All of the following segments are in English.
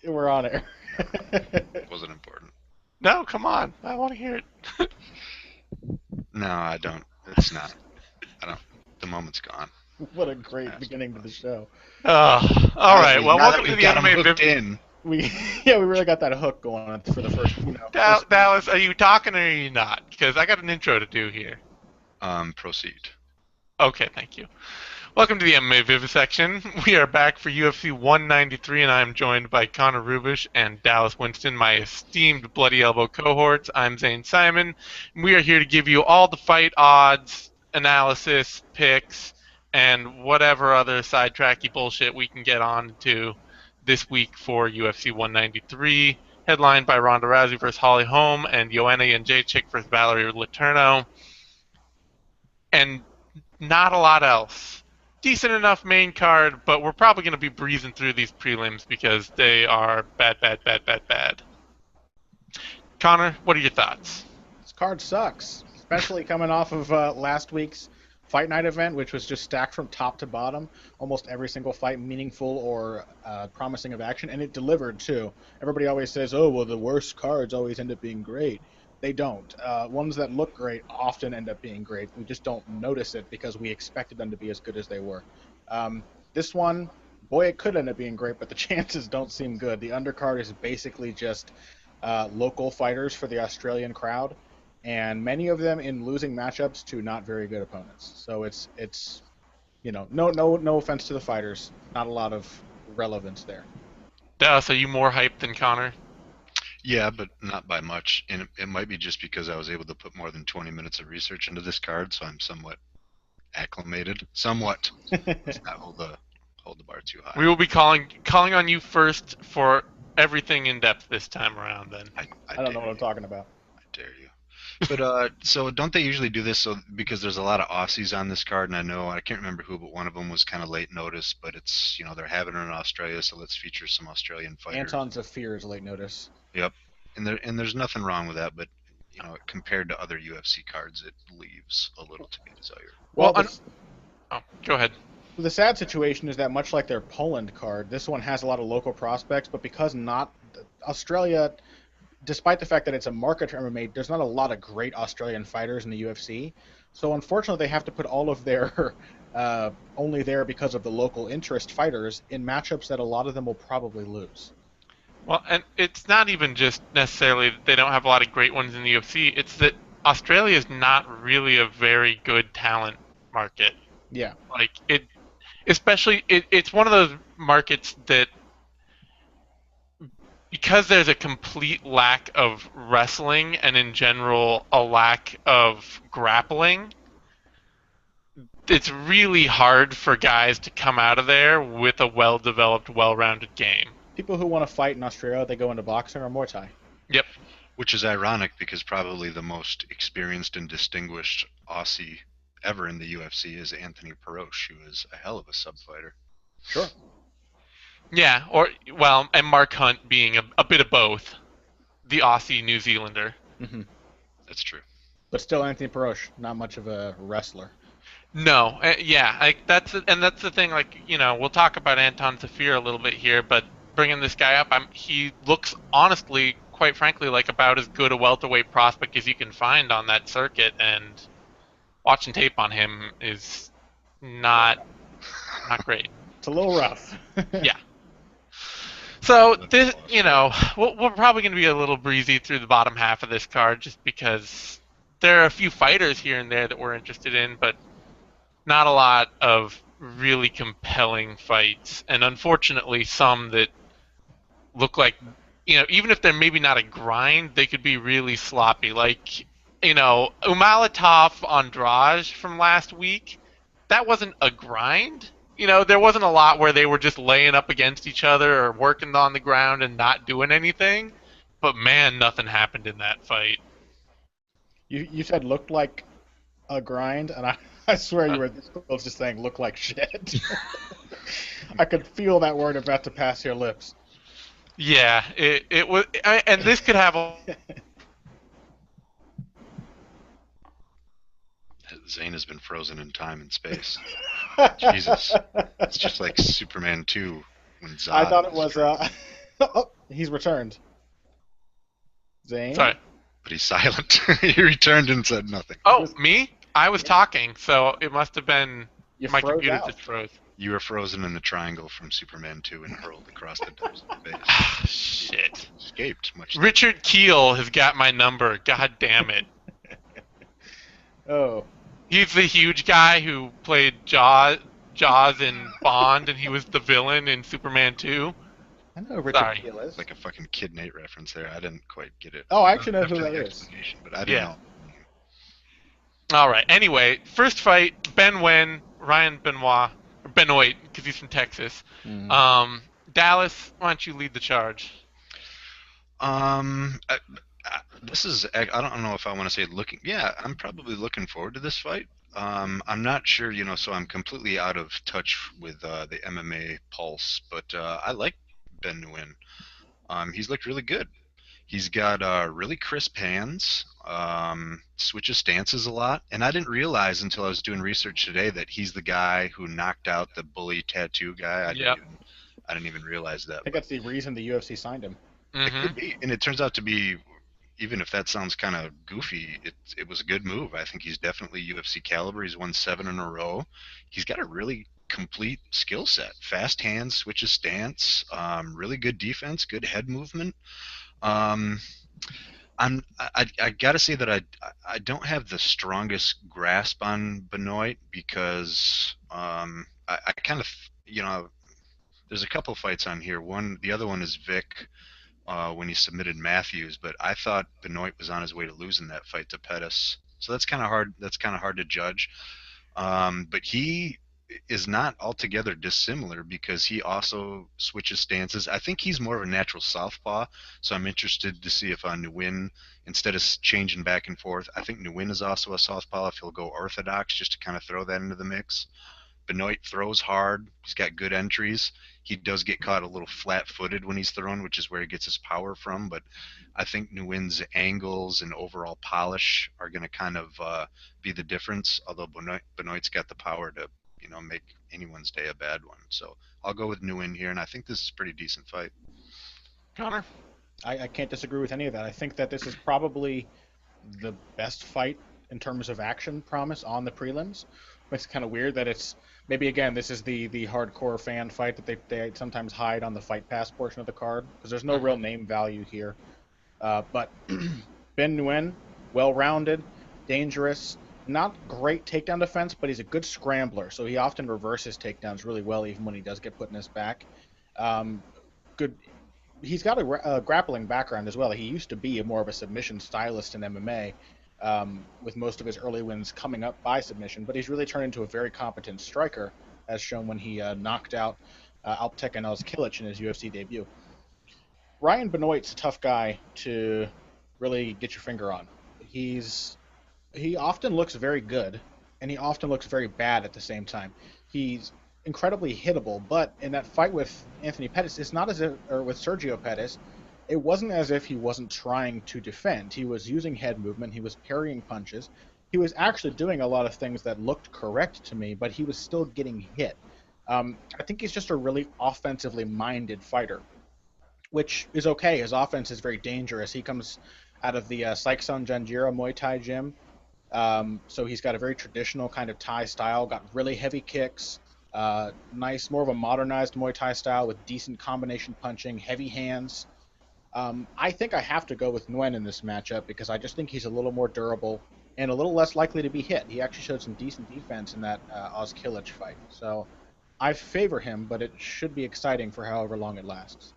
We're on air. Wasn't important. No, come on. I want to hear it. No, I don't. It's not. I don't. The moment's gone. What a great beginning to the show. All right. Well, now that welcome to we've the got 'em MMA hooked in. We really got that hook going for the first, first. Dallas, are you talking or are you not? Because I got an intro to do here. Proceed. Okay, thank you. Welcome to the MMA Vivisection. We are back for UFC 193, and I am joined by Connor Rubish and Dallas Winston, my esteemed Bloody Elbow cohorts. I'm Zane Simon. And we are here to give you all the fight odds, analysis, picks, and whatever other sidetracky bullshit we can get on to this week for UFC 193, headlined by Ronda Rousey versus Holm and Joanna and Jedrzejczyk versus Valerie Letourneau. And not a lot else. Decent enough main card, but we're probably going to be breezing through these prelims because they are bad. Connor, what are your thoughts? This card sucks, especially coming off of last week's Fight Night event, which was just stacked from top to bottom. Almost every single fight meaningful or promising of action, and it delivered too. Everybody always says, oh, well, the worst cards always end up being great. They don't. Ones that look great often end up being great. We just don't notice it because we expected them to be as good as they were. This one, boy, it could end up being great, but the chances don't seem good. The undercard is basically just local fighters for the Australian crowd, and many of them in losing matchups to not very good opponents. So it's no offense to the fighters, not a lot of relevance there. Dallas, are you more hyped than Connor? Yeah, but not by much. And it might be just because I was able to put more than 20 minutes of research into this card, so I'm somewhat acclimated. Somewhat. Let's not hold the bar too high. We will be calling on you first for everything in depth this time around. Then I don't know what I'm talking about. I dare you. But so don't they usually do this? So because there's a lot of Aussies on this card, and I can't remember who, but one of them was kind of late notice. But it's they're having it in Australia, so let's feature some Australian fighters. Anton Zafir is late notice. Yep, and there's nothing wrong with that, but compared to other UFC cards, it leaves a little to be desired. Well, go ahead. The sad situation is that much like their Poland card, this one has a lot of local prospects, but because Australia, despite the fact that it's a market for MMA, there's not a lot of great Australian fighters in the UFC. So unfortunately, they have to put all of their only there because of the local interest fighters in matchups that a lot of them will probably lose. Well, and it's not even just necessarily that they don't have a lot of great ones in the UFC. It's that Australia is not really a very good talent market. Yeah. Like it's one of those markets that, because there's a complete lack of wrestling and in general a lack of grappling, it's really hard for guys to come out of there with a well-developed, well-rounded game. People who want to fight in Australia, they go into boxing or Muay Thai. Yep. Which is ironic because probably the most experienced and distinguished Aussie ever in the UFC is Anthony Perosh, who is a hell of a sub-fighter. Sure. Yeah, and Mark Hunt being a bit of both, the Aussie New Zealander. Mm-hmm. That's true. But still, Anthony Perosh, not much of a wrestler. No, that's the thing. We'll talk about Anton Zafir a little bit here, but bringing this guy up, he looks honestly, quite frankly, like about as good a welterweight prospect as you can find on that circuit, and watching tape on him is not great. It's a little rough. Yeah. So this, we're probably going to be a little breezy through the bottom half of this card, just because there are a few fighters here and there that we're interested in, but not a lot of really compelling fights, and unfortunately some that look like, even if they're maybe not a grind, they could be really sloppy. Like, Umalatov Andrade from last week, that wasn't a grind. There wasn't a lot where they were just laying up against each other or working on the ground and not doing anything. But man, nothing happened in that fight. You said looked like a grind, and I swear you were this close to saying look like shit. I could feel that word about to pass your lips. Yeah, it was, and this could have a... Zane has been frozen in time and space. Jesus. It's just like Superman 2 when Zod I thought it was Oh, he's returned. Zane? Sorry. But he's silent. He returned and said nothing. Oh, me? I was Yeah. talking, so it must have been You my froze computer out. just froze. You were frozen in the triangle from Superman 2 and hurled across the desert space. Shit. Escaped, much. Richard Keel has got my number. God damn it. Oh. He's the huge guy who played Jaws in Bond, and he was the villain in Superman 2. I know who Richard Sorry. Keel is. Like a fucking Kid Nate reference there. I didn't quite get it. Oh, I actually know after who that the is. explanation, but I didn't Yeah. know. All right. Anyway, first fight: Ben Nguyen, Ryan Benoit, because he's from Texas. Dallas, why don't you lead the charge? This is. I don't know if I want to say looking. Yeah, I'm probably looking forward to this fight. I'm not sure, so I'm completely out of touch with the MMA pulse, but I like Ben Nguyen. He's looked really good. He's got really crisp hands, switches stances a lot, and I didn't realize until I was doing research today that he's the guy who knocked out the bully tattoo guy. I didn't even realize that. I think that's the reason the UFC signed him. It could be, and it turns out to be, even if that sounds kind of goofy, it was a good move. I think he's definitely UFC caliber. He's won 7 in a row. He's got a really complete skill set: fast hands, switches stance, really good defense, good head movement. I gotta say that I don't have the strongest grasp on Benoit because I kind of there's a couple fights on here. The other one is Vic when he submitted Matthews, but I thought Benoit was on his way to losing that fight to Pettis. So that's kind of hard. That's kind of hard to judge. But he is not altogether dissimilar because he also switches stances. I think he's more of a natural southpaw, so I'm interested to see if Nguyen, instead of changing back and forth, I think Nguyen is also a southpaw if he'll go orthodox, just to kind of throw that into the mix. Benoit throws hard. He's got good entries. He does get caught a little flat-footed when he's thrown, which is where he gets his power from. But I think Nguyen's angles and overall polish are going to kind of be the difference. Although Benoit's got the power to, make anyone's day a bad one. So I'll go with Nguyen here, and I think this is a pretty decent fight. Connor? I can't disagree with any of that. I think that this is probably the best fight in terms of action promise on the prelims. It's kind of weird that it's maybe, again, this is the hardcore fan fight that they sometimes hide on the Fight Pass portion of the card because there's no real name value here. But Ben Nguyen, well-rounded, dangerous, not great takedown defense, but he's a good scrambler, so he often reverses takedowns really well even when he does get put in his back. Good. He's got a grappling background as well. He used to be more of a submission stylist in MMA, with most of his early wins coming up by submission, but he's really turned into a very competent striker, as shown when he knocked out Alptek and Kilic in his UFC debut. Ryan Benoit's a tough guy to really get your finger on. He often looks very good, and he often looks very bad at the same time. He's incredibly hittable, but in that fight with Anthony Pettis, it's not as if, or with Sergio Pettis, it wasn't as if he wasn't trying to defend. He was using head movement, he was parrying punches, he was actually doing a lot of things that looked correct to me, but he was still getting hit. I think he's just a really offensively minded fighter, which is okay. His offense is very dangerous. He comes out of the Saikson Janjira Muay Thai gym, so he's got a very traditional kind of Thai style, got really heavy kicks, nice, more of a modernized Muay Thai style with decent combination punching, heavy hands. I think I have to go with Nguyen in this matchup because I just think he's a little more durable and a little less likely to be hit. He actually showed some decent defense in that Kilic fight. So I favor him, but it should be exciting for however long it lasts.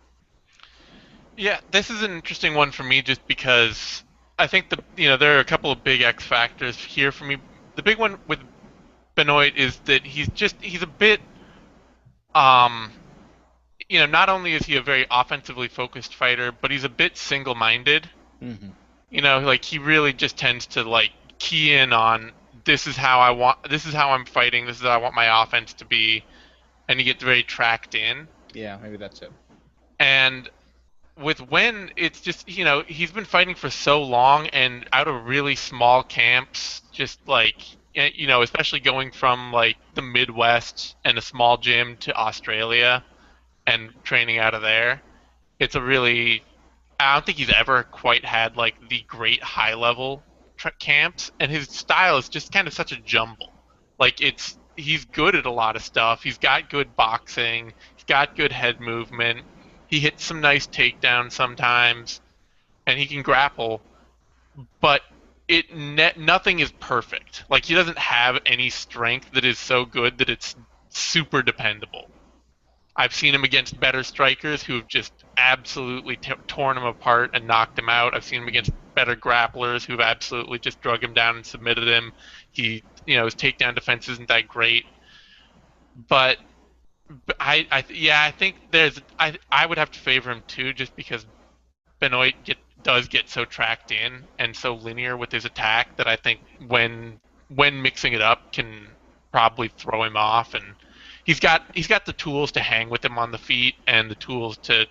Yeah, this is an interesting one for me just because I think there are a couple of big X factors here for me. The big one with Benoit is that he's a bit not only is he a very offensively focused fighter, but he's a bit single-minded. Mm-hmm. Like he really just tends to like key in on this is how I'm fighting, this is how I want my offense to be, and he gets very tracked in. Yeah, maybe that's it. And with Nguyen, it's just he's been fighting for so long and out of really small camps, just like especially going from like the Midwest and a small gym to Australia and training out of there. It's a really I don't think he's ever quite had like the great high level camps, and his style is just kind of such a jumble. Like he's good at a lot of stuff. He's got good boxing. He's got good head movement. He hits some nice takedowns sometimes, and he can grapple. But nothing is perfect. Like he doesn't have any strength that is so good that it's super dependable. I've seen him against better strikers who've just absolutely torn him apart and knocked him out. I've seen him against better grapplers who've absolutely just drug him down and submitted him. His takedown defense isn't that great, but I think I would have to favor him too, just because Benoit does get so tracked in and so linear with his attack that I think when mixing it up can probably throw him off, and he's got the tools to hang with him on the feet and the tools to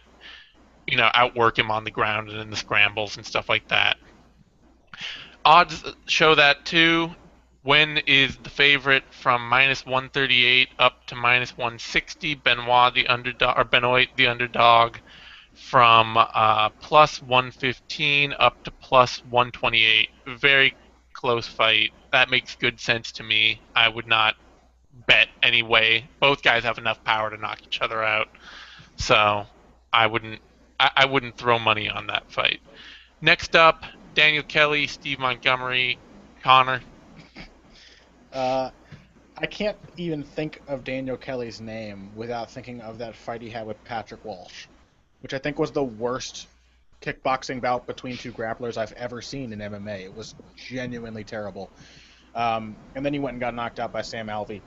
outwork him on the ground and in the scrambles and stuff like that. Odds show that too. Nguyen is the favorite from -138 up to -160. Benoit the underdog from +115 up to +128. Very close fight. That makes good sense to me. I would not bet anyway. Both guys have enough power to knock each other out, so I wouldn't throw money on that fight. Next up, Daniel Kelly, Steve Montgomery. Connor. I can't even think of Daniel Kelly's name without thinking of that fight he had with Patrick Walsh, which I think was the worst kickboxing bout between two grapplers I've ever seen in MMA. It was genuinely terrible. And then he went and got knocked out by Sam Alvey.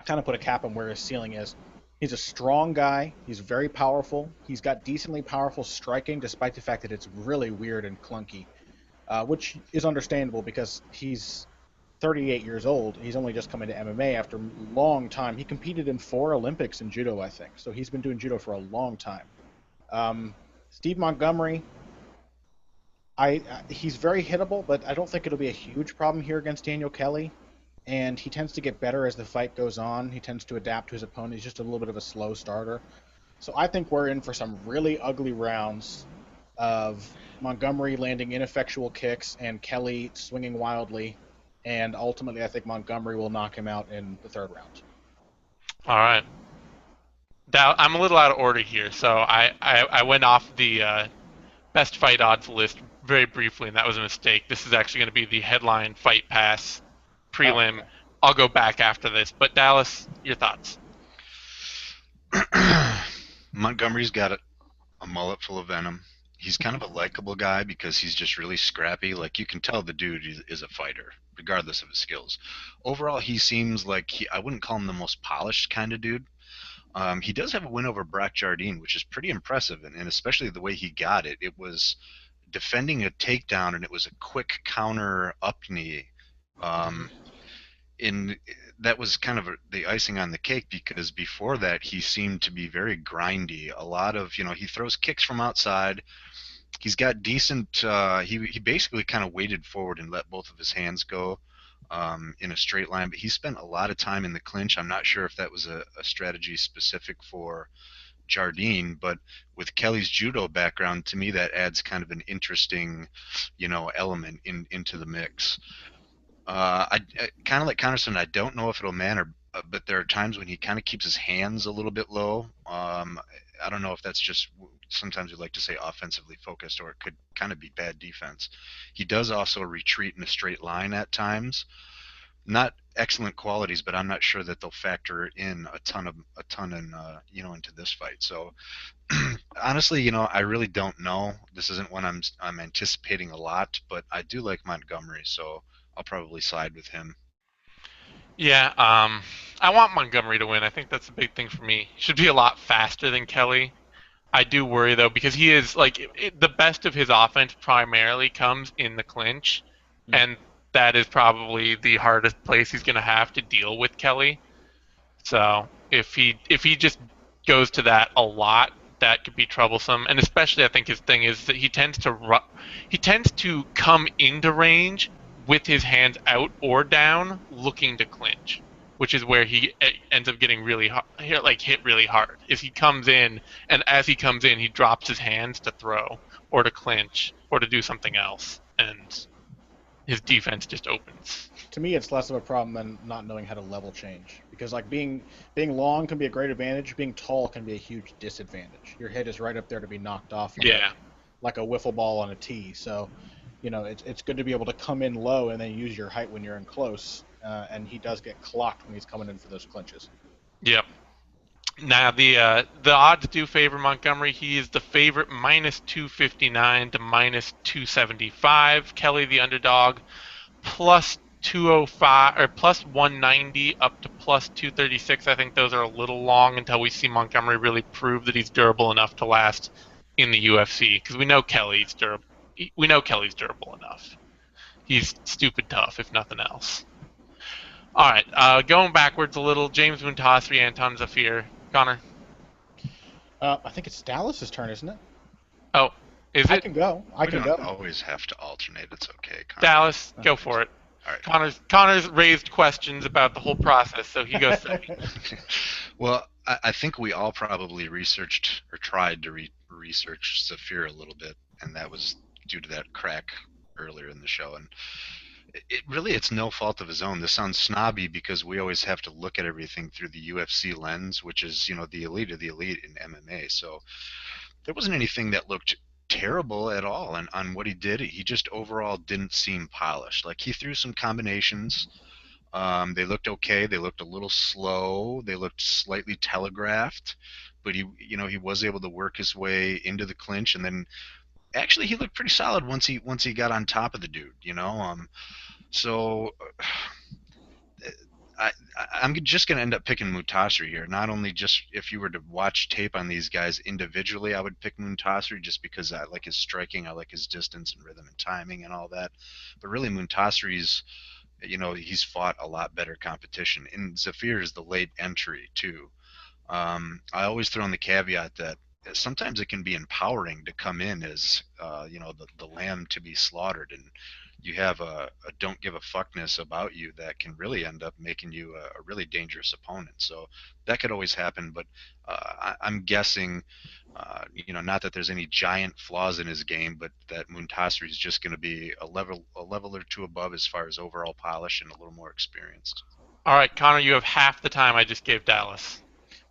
Kind of put a cap on where his ceiling is. He's a strong guy. He's very powerful. He's got decently powerful striking, despite the fact that it's really weird and clunky, which is understandable because he's 38 years old. He's only just come into MMA after a long time. He competed in 4 Olympics in judo, I think. So he's been doing judo for a long time. Steve Montgomery, he's very hittable, but I don't think it'll be a huge problem here against Daniel Kelly. And he tends to get better as the fight goes on. He tends to adapt to his opponent. He's just a little bit of a slow starter. So I think we're in for some really ugly rounds of Montgomery landing ineffectual kicks and Kelly swinging wildly. And ultimately, I think Montgomery will knock him out in the 3rd round. All right. I'm a little out of order here, so I went off the best fight odds list very briefly, and that was a mistake. This is actually going to be the headline Fight Pass prelim. Okay. I'll go back after this. But Dallas, your thoughts? Montgomery's got a mullet full of venom. He's kind of a likable guy because he's just really scrappy. Like, you can tell the dude is a fighter, regardless of his skills. Overall, he seems like I wouldn't call him the most polished kind of dude. He does have a win over Brock Jardine, which is pretty impressive, and especially the way he got it. It was defending a takedown, and it was a quick counter up knee. That was kind of the icing on the cake, because before that he seemed to be very grindy. A lot of, he throws kicks from outside. He's got decent. He basically kind of waded forward and let both of his hands go in a straight line, but he spent a lot of time in the clinch. I'm not sure if that was a strategy specific for Jardine, but with Kelly's judo background, to me that adds kind of an interesting, element into the mix. I kind of like Connerson. I don't know if it'll matter, but there are times when he kind of keeps his hands a little bit low. I don't know if that's just, sometimes we like to say offensively focused, or it could kind of be bad defense. He does also retreat in a straight line at times. Not excellent qualities, but I'm not sure that they'll factor in a ton into this fight. So honestly, I really don't know. This isn't one I'm anticipating a lot, but I do like Montgomery, so I'll probably side with him. Yeah, I want Montgomery to win. I think that's a big thing for me. Should be a lot faster than Kelly. I do worry, though, because he is, the best of his offense primarily comes in the clinch, and that is probably the hardest place he's going to have to deal with Kelly. So if he just goes to that a lot, that could be troublesome. And especially, I think his thing is that he tends to come into range with his hands out or down, looking to clinch, which is where he ends up getting really hit really hard. Is he comes in, and as he comes in, he drops his hands to throw or to clinch or to do something else, and his defense just opens. To me, it's less of a problem than not knowing how to level change, because like being long can be a great advantage, being tall can be a huge disadvantage. Your head is right up there to be knocked off, like a wiffle ball on a tee. So, it's good to be able to come in low and then use your height when you're in close. And he does get clocked when he's coming in for those clinches. Yep. Now the odds do favor Montgomery. He is the favorite, minus 259 to minus 275. Kelly, the underdog, plus 205 or plus 190 up to plus 236. I think those are a little long until we see Montgomery really prove that he's durable enough to last in the UFC, because we know Kelly's durable. We know Kelly's durable enough. He's stupid tough, if nothing else. All right, going backwards a little. James Moontasri, Anton Zafir. Connor? I think it's Dallas's turn, isn't it? Oh, is it? I can go. We don't always have to alternate. It's okay, Connor. Dallas, go for it. All right. Connor's raised questions about the whole process, so he goes second. Well, I think we all probably researched or tried to research Zafir a little bit, and that was due to that crack earlier in the show. And it's no fault of his own. This sounds snobby because we always have to look at everything through the UFC lens, which is, the elite of the elite in MMA. So there wasn't anything that looked terrible at all on what he did. He just overall didn't seem polished. Like, he threw some combinations. They looked okay. They looked a little slow. They looked slightly telegraphed, but he was able to work his way into the clinch, and then actually he looked pretty solid once he got on top of the dude. So I'm just going to end up picking Moontasri here. Not only just if you were to watch tape on these guys individually, I would pick Moontasri just because I like his striking, I like his distance and rhythm and timing and all that. But really, Moontasri's, he's fought a lot better competition. And Zafir is the late entry too. I always throw in the caveat that sometimes it can be empowering to come in as the lamb to be slaughtered, and you have a don't give a fuckness about you that can really end up making you a really dangerous opponent. So that could always happen, but I'm guessing, not that there's any giant flaws in his game, but that Moontasri is just going to be a level or two above as far as overall polish and a little more experienced. All right, Connor, you have half the time I just gave Dallas.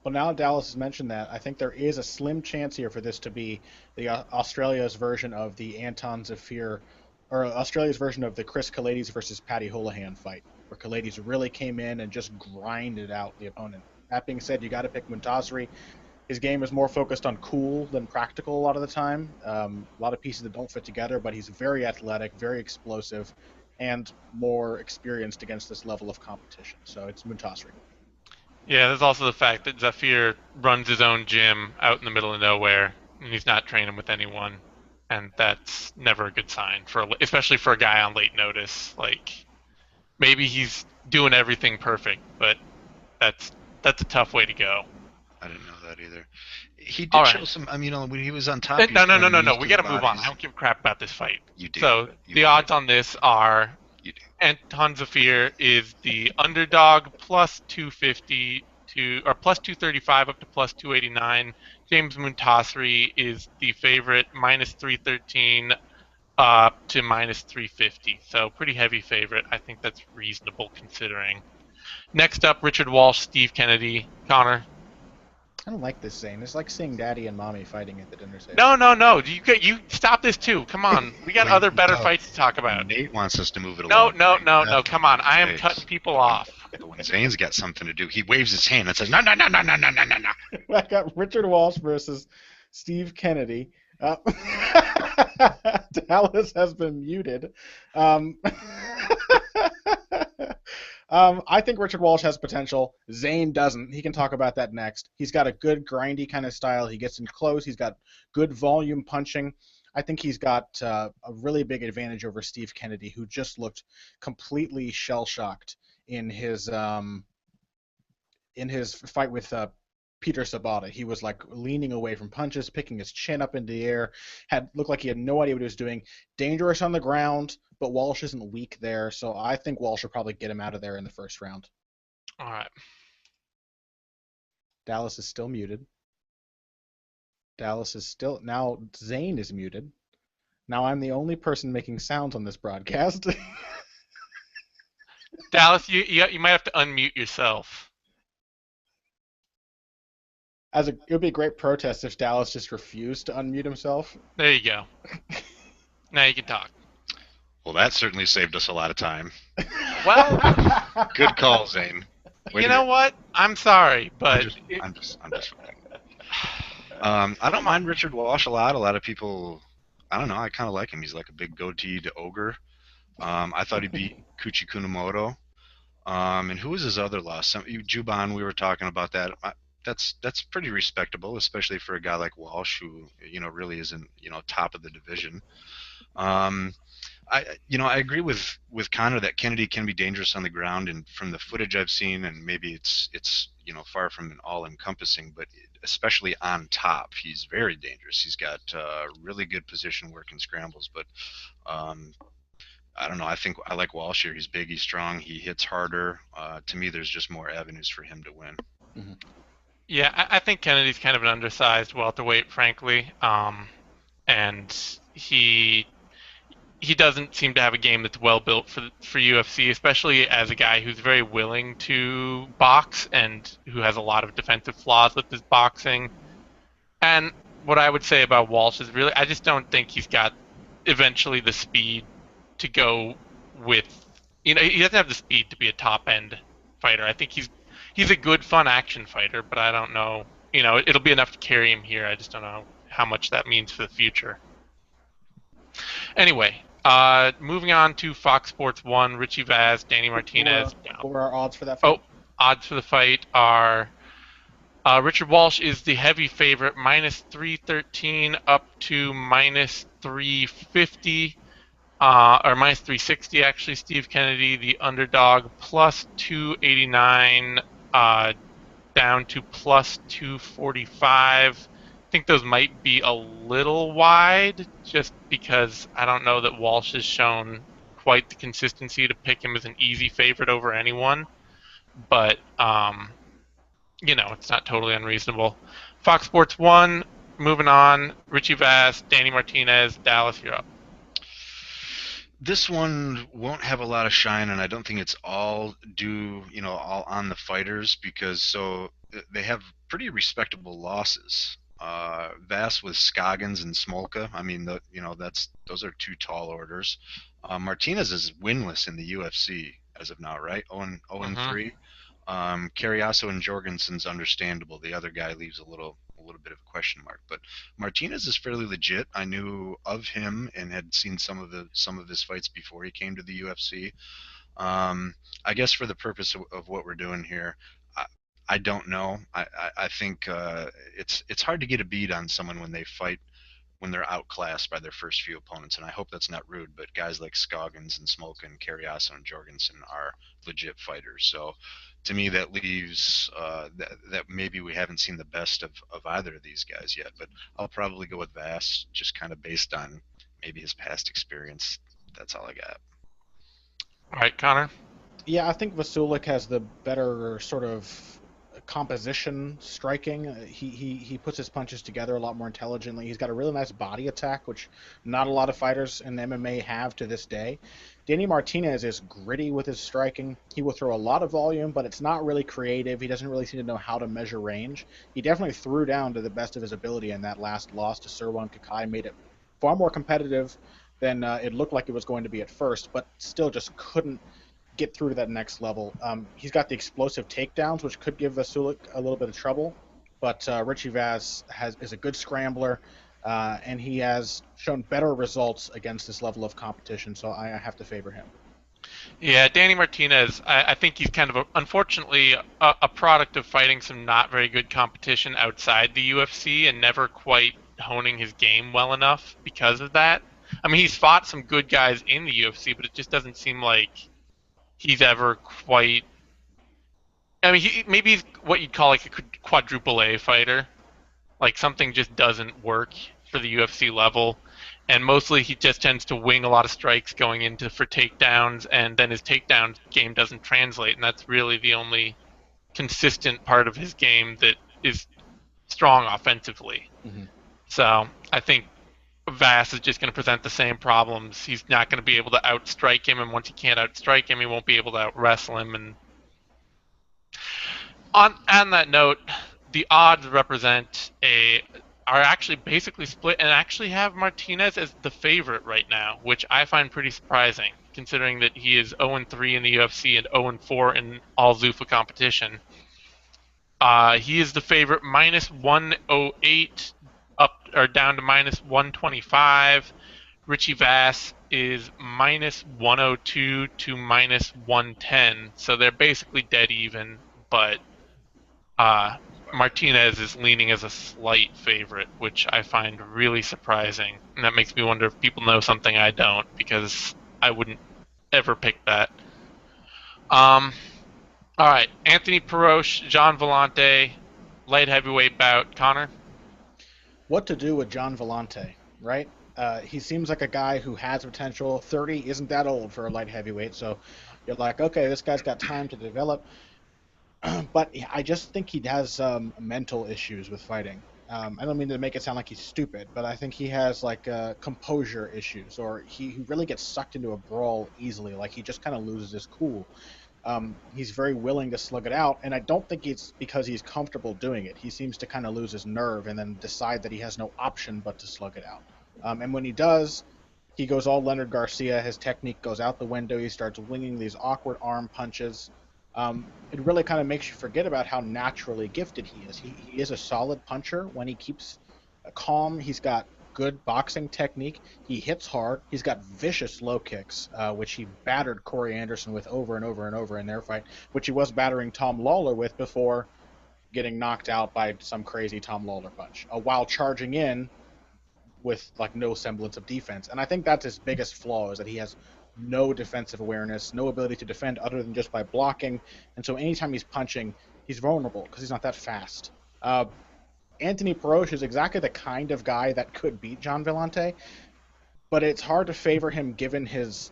Well, now Dallas has mentioned that, I think there is a slim chance here for this to be the Australia's version of the Anton Zafir, or Australia's version of the Chris Kalades versus Paddy Holohan fight, where Kalades really came in and just grinded out the opponent. That being said, you got to pick Moontasri. His game is more focused on cool than practical a lot of the time. A lot of pieces that don't fit together, but he's very athletic, very explosive, and more experienced against this level of competition. So it's Moontasri. Yeah, there's also the fact that Zafir runs his own gym out in the middle of nowhere, and he's not training with anyone, and that's never a good sign, especially for a guy on late notice. Like, maybe he's doing everything perfect, but that's a tough way to go. I didn't know that either. He did show some. When he was on top. No. We got to move on. I don't give a crap about this fight. You do. So the odds on this are. Anton Zafir is the underdog, plus 250 or plus 235 up to plus 289. James Moontasri is the favorite, minus 313 up to minus 350. So pretty heavy favorite. I think that's reasonable considering. Next up, Richard Walsh, Steve Kennedy. Connor? I don't like this, Zane. It's like seeing Daddy and Mommy fighting at the dinner table. No. You stop this too. Come on. We got other better fights to talk about. Nate wants us to move it along. No. Come on. I am cutting people off. When Zane's got something to do, he waves his hand and says, no. I got Richard Walsh versus Steve Kennedy. Dallas has been muted. I think Richard Walsh has potential. Zane doesn't. He can talk about that next. He's got a good grindy kind of style. He gets in close. He's got good volume punching. I think he's got a really big advantage over Steve Kennedy, who just looked completely shell-shocked in his fight with Peter Sobotta. He was like leaning away from punches, picking his chin up into the air, looked like he had no idea what he was doing. Dangerous on the ground, but Walsh isn't weak there, so I think Walsh will probably get him out of there in the first round. All right. Dallas is still muted. Now Zane is muted. Now I'm the only person making sounds on this broadcast. Dallas, you might have to unmute yourself. It would be a great protest if Dallas just refused to unmute himself. There you go. Now you can talk. Well, that certainly saved us a lot of time. Well, Good call, Zane. you know what? I'm sorry, but I'm just I don't mind Richard Walsh a lot. A lot of people, I don't know, I kind of like him. He's like a big goateed ogre. I thought he beat Kuchi Kunamoto. And who was his other loss? Juban, we were talking about that. That's pretty respectable, especially for a guy like Walsh, who really isn't top of the division. I agree with Connor that Kennedy can be dangerous on the ground, and from the footage I've seen, and maybe it's far from an all-encompassing, but especially on top, he's very dangerous. He's got really good position work and scrambles, but I don't know. I think I like Walsh here. He's big, he's strong, he hits harder. To me, there's just more avenues for him to win. Mm-hmm. Yeah, I think Kennedy's kind of an undersized welterweight, frankly, and he doesn't seem to have a game that's well built for UFC, especially as a guy who's very willing to box and who has a lot of defensive flaws with his boxing. And what I would say about Walsh is really, I just don't think he's got eventually the speed to go with, he doesn't have the speed to be a top end fighter. I think he's a good fun action fighter, but I don't know, it'll be enough to carry him here. I just don't know how much that means for the future. Anyway, moving on to Fox Sports 1, Richie Vaz, Danny Martinez. What were our odds for that fight? Odds for the fight are Richard Walsh is the heavy favorite, minus 313 up to minus 350, or minus 360 actually. Steve Kennedy, the underdog, plus 289 down to plus 245. I think those might be a little wide, just because I don't know that Walsh has shown quite the consistency to pick him as an easy favorite over anyone. But, it's not totally unreasonable. Fox Sports 1, moving on. Richie Vaz, Danny Martinez, Dallas, you're up. This one won't have a lot of shine, and I don't think it's all due, all on the fighters, because they have pretty respectable losses. Vass with Scoggins and Smolka. I mean, those are two tall orders. Martinez is winless in the UFC as of now, right? 0-3. Carriasso and Jorgensen's understandable. The other guy leaves a little bit of a question mark. But Martinez is fairly legit. I knew of him and had seen some of his fights before he came to the UFC. I guess for the purpose of what we're doing here, I don't know. I think it's hard to get a beat on someone when they fight, when they're outclassed by their first few opponents, and I hope that's not rude, but guys like Scoggins and Smolka and Carriasso and Jorgensen are legit fighters. So to me, that leaves that maybe we haven't seen the best of either of these guys yet, but I'll probably go with Vass, just kind of based on maybe his past experience. That's all I got. All right, Connor? Yeah, I think Vaculik has the better sort of composition striking. He puts his punches together a lot more intelligently. He's got a really nice body attack, which not a lot of fighters in MMA have to this day. Danny Martinez is gritty with his striking. He will throw a lot of volume, but it's not really creative. He doesn't really seem to know how to measure range. He definitely threw down to the best of his ability, and that last loss to Serwan Kakai made it far more competitive than it looked like it was going to be at first, but still just couldn't get through to that next level. He's got the explosive takedowns, which could give Vaculik a little bit of trouble, but Richie Vaz is a good scrambler, and he has shown better results against this level of competition, so I have to favor him. Yeah, Danny Martinez, I think he's kind of, unfortunately, a product of fighting some not very good competition outside the UFC and never quite honing his game well enough because of that. I mean, he's fought some good guys in the UFC, but it just doesn't seem like he's ever quite. I mean, maybe he's what you'd call like a quadruple A fighter. Like something just doesn't work for the UFC level, and mostly he just tends to wing a lot of strikes going into for takedowns, and then his takedown game doesn't translate, and that's really the only consistent part of his game that is strong offensively. Mhm. So I think Vass is just going to present the same problems. He's not going to be able to outstrike him, and once he can't outstrike him, he won't be able to outwrestle him. And on that note, the odds are actually basically split, and actually have Martinez as the favorite right now, which I find pretty surprising, considering that he is 0-3 in the UFC and 0-4 in all Zuffa competition. He is the favorite, minus 108 up or down to minus 125. Richie Vass is minus 102 to minus 110, so they're basically dead even. But Martinez is leaning as a slight favorite, which I find really surprising, and that makes me wonder if people know something I don't, because I wouldn't ever pick that. All right, Anthony Perosh, Gian Villante, light heavyweight bout. Connor? What to do with Gian Villante, right? He seems like a guy who has potential. 30 isn't that old for a light heavyweight, so you're like, okay, this guy's got time to develop. But I just think he has mental issues with fighting. I don't mean to make it sound like he's stupid, but I think he has like composure issues, or he really gets sucked into a brawl easily. Like he just kind of loses his cool. He's very willing to slug it out, and I don't think it's because he's comfortable doing it. He seems to kind of lose his nerve and then decide that he has no option but to slug it out. And when he does, he goes all Leonard Garcia. His technique goes out the window. He starts winging these awkward arm punches. It really kind of makes you forget about how naturally gifted he is. He is a solid puncher when he keeps calm. He's got good boxing technique. He hits hard. He's got vicious low kicks, which he battered Corey Anderson with over and over and over in their fight, which he was battering Tom Lawler with before getting knocked out by some crazy Tom Lawler punch, while charging in with like no semblance of defense. And I think that's his biggest flaw, is that he has no defensive awareness, no ability to defend other than just by blocking. And so anytime he's punching, he's vulnerable because he's not that fast. Anthony Perosh is exactly the kind of guy that could beat Gian Villante, but it's hard to favor him given his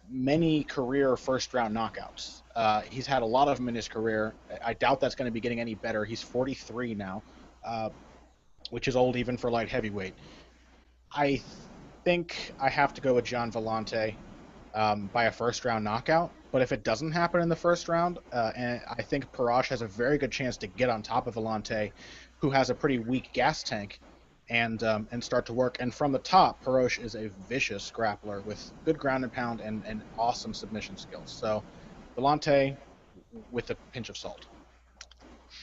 many career first-round knockouts. He's had a lot of them in his career. I doubt that's going to be getting any better. He's 43 now, which is old even for light heavyweight. I think I have to go with Gian Villante by a first-round knockout. But if it doesn't happen in the first round, and I think Perosh has a very good chance to get on top of Villante, who has a pretty weak gas tank, and start to work. And from the top, Perosh is a vicious grappler with good ground and pound and awesome submission skills. So Villante with a pinch of salt.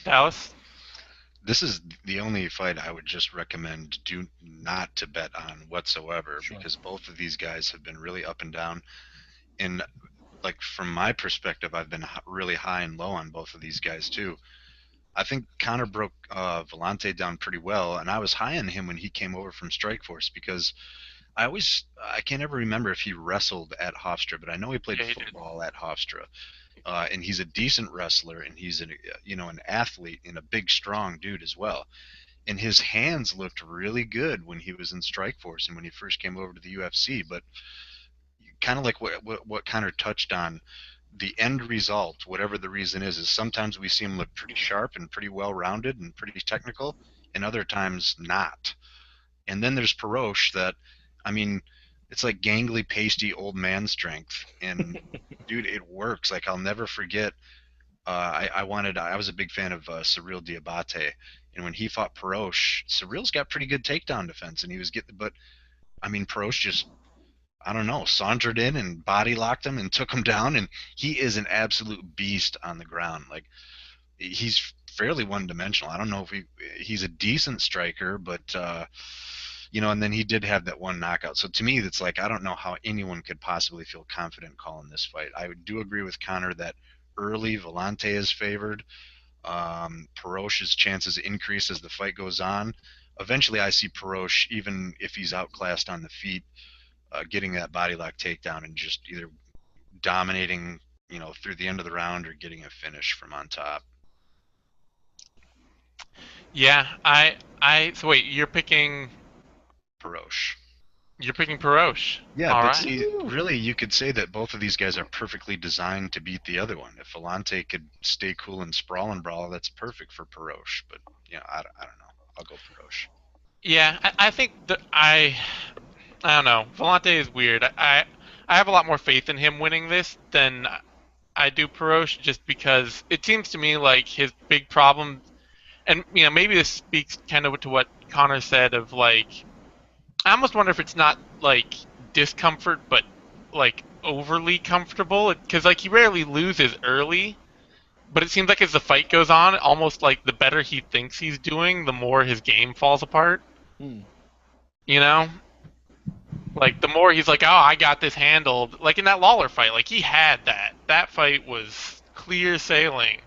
Dallas? This is the only fight I would just recommend do not to bet on whatsoever, Sure. because both of these guys have been really up and down. And like from my perspective, I've been really high and low on both of these guys too. I think Connor broke Villante down pretty well, and I was high on him when he came over from Strikeforce, because I can't ever remember if he wrestled at Hofstra, but I know he played football at Hofstra. And he's a decent wrestler, and he's an athlete and a big, strong dude as well. And his hands looked really good when he was in Strikeforce and when he first came over to the UFC. But kind of like what Connor touched on, the end result, whatever the reason is sometimes we see him look pretty sharp and pretty well-rounded and pretty technical, and other times not. And then there's Perosh that, I mean, it's like gangly, pasty old man strength. And dude, it works. Like I'll never forget. I was a big fan of Cyril Diabate, and when he fought Perosh, Cyril's got pretty good takedown defense, and he was getting. But I mean, Perosh just, I don't know, sauntered in and body locked him and took him down, and he is an absolute beast on the ground. Like he's fairly one-dimensional. I don't know if he's a decent striker, but and then he did have that one knockout. So to me, it's like I don't know how anyone could possibly feel confident calling this fight. I do agree with Connor that early Villante is favored. Perosh's chances increase as the fight goes on. Eventually, I see Perosh, even if he's outclassed on the feet, getting that body lock takedown and just either dominating, through the end of the round or getting a finish from on top. Yeah, so wait, you're picking Perosh. You're picking Perosh. Yeah, All but right. see, really, you could say that both of these guys are perfectly designed to beat the other one. If Villante could stay cool and sprawl and brawl, that's perfect for Perosh. But I don't know. I'll go Perosh. Yeah, I think that I don't know. Villante is weird. I have a lot more faith in him winning this than I do Perosh, just because it seems to me like his big problem, and maybe this speaks kind of to what Connor said of like, I almost wonder if it's not like discomfort, but like overly comfortable, because like he rarely loses early, but it seems like as the fight goes on, almost like the better he thinks he's doing, the more his game falls apart. Hmm. You know, like the more he's like, oh, I got this handled. Like in that Lawler fight, like he had that. That fight was clear sailing,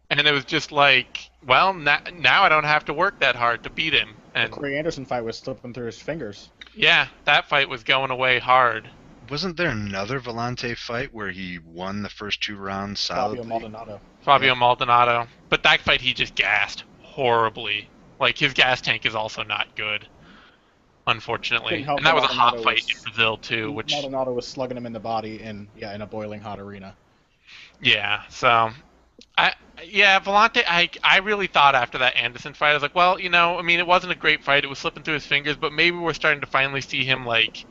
and it was just like, well, now I don't have to work that hard to beat him. The And Corey Anderson fight was slipping through his fingers. yeah, that fight was going away hard. Wasn't there another Villante fight where he won the first 2 rounds Fabio solidly? Maldonado. Fabio Maldonado, but that fight he just gassed horribly. Like his gas tank is also not good, unfortunately. Couldn't help And that was a hot Maldonado fight was- in Brazil too, which Maldonado was slugging him in the body in a boiling hot arena. yeah. So Villante, I really thought after that Anderson fight, I was like, well, I mean, it wasn't a great fight. It was slipping through his fingers, but maybe we're starting to finally see him like,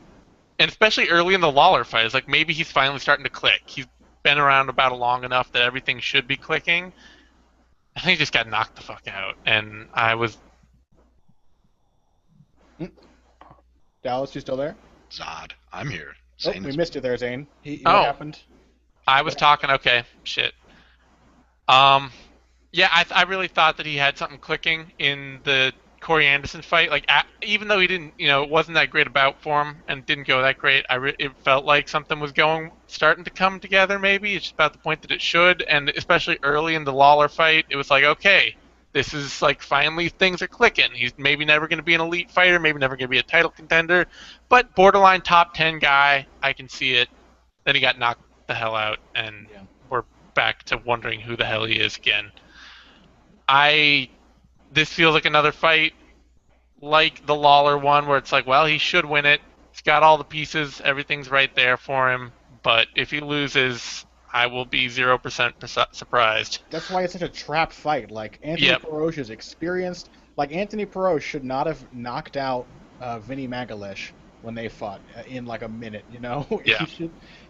and especially early in the Lawler fight, it's like maybe he's finally starting to click. He's been around about long enough that everything should be clicking. I think he just got knocked the fuck out, and I was. Dallas, you still there? Zod, I'm here. Oh, Zane we is- missed you there, Zane. Oh. What happened? I was talking. Okay, shit. Yeah, I really thought that he had something clicking in the Corey Anderson fight. Like, even though he didn't, it wasn't that great a bout for him and didn't go that great. It felt like something was starting to come together. Maybe it's just about the point that it should, and especially early in the Lawler fight, it was like, okay, this is like finally things are clicking. He's maybe never going to be an elite fighter, maybe never going to be a title contender, but borderline top 10 guy. I can see it. Then he got knocked the hell out, and Yeah. we're back to wondering who the hell he is again. This feels like another fight like the Lawler one where it's like, well, he should win it. He's got all the pieces, everything's right there for him. But if he loses, I will be 0% surprised. That's why it's such a trap fight. Like, Anthony Yep. Perosh is experienced. Like, Anthony Perosh should not have knocked out Vinny Magalish when they fought in like a minute, Yeah.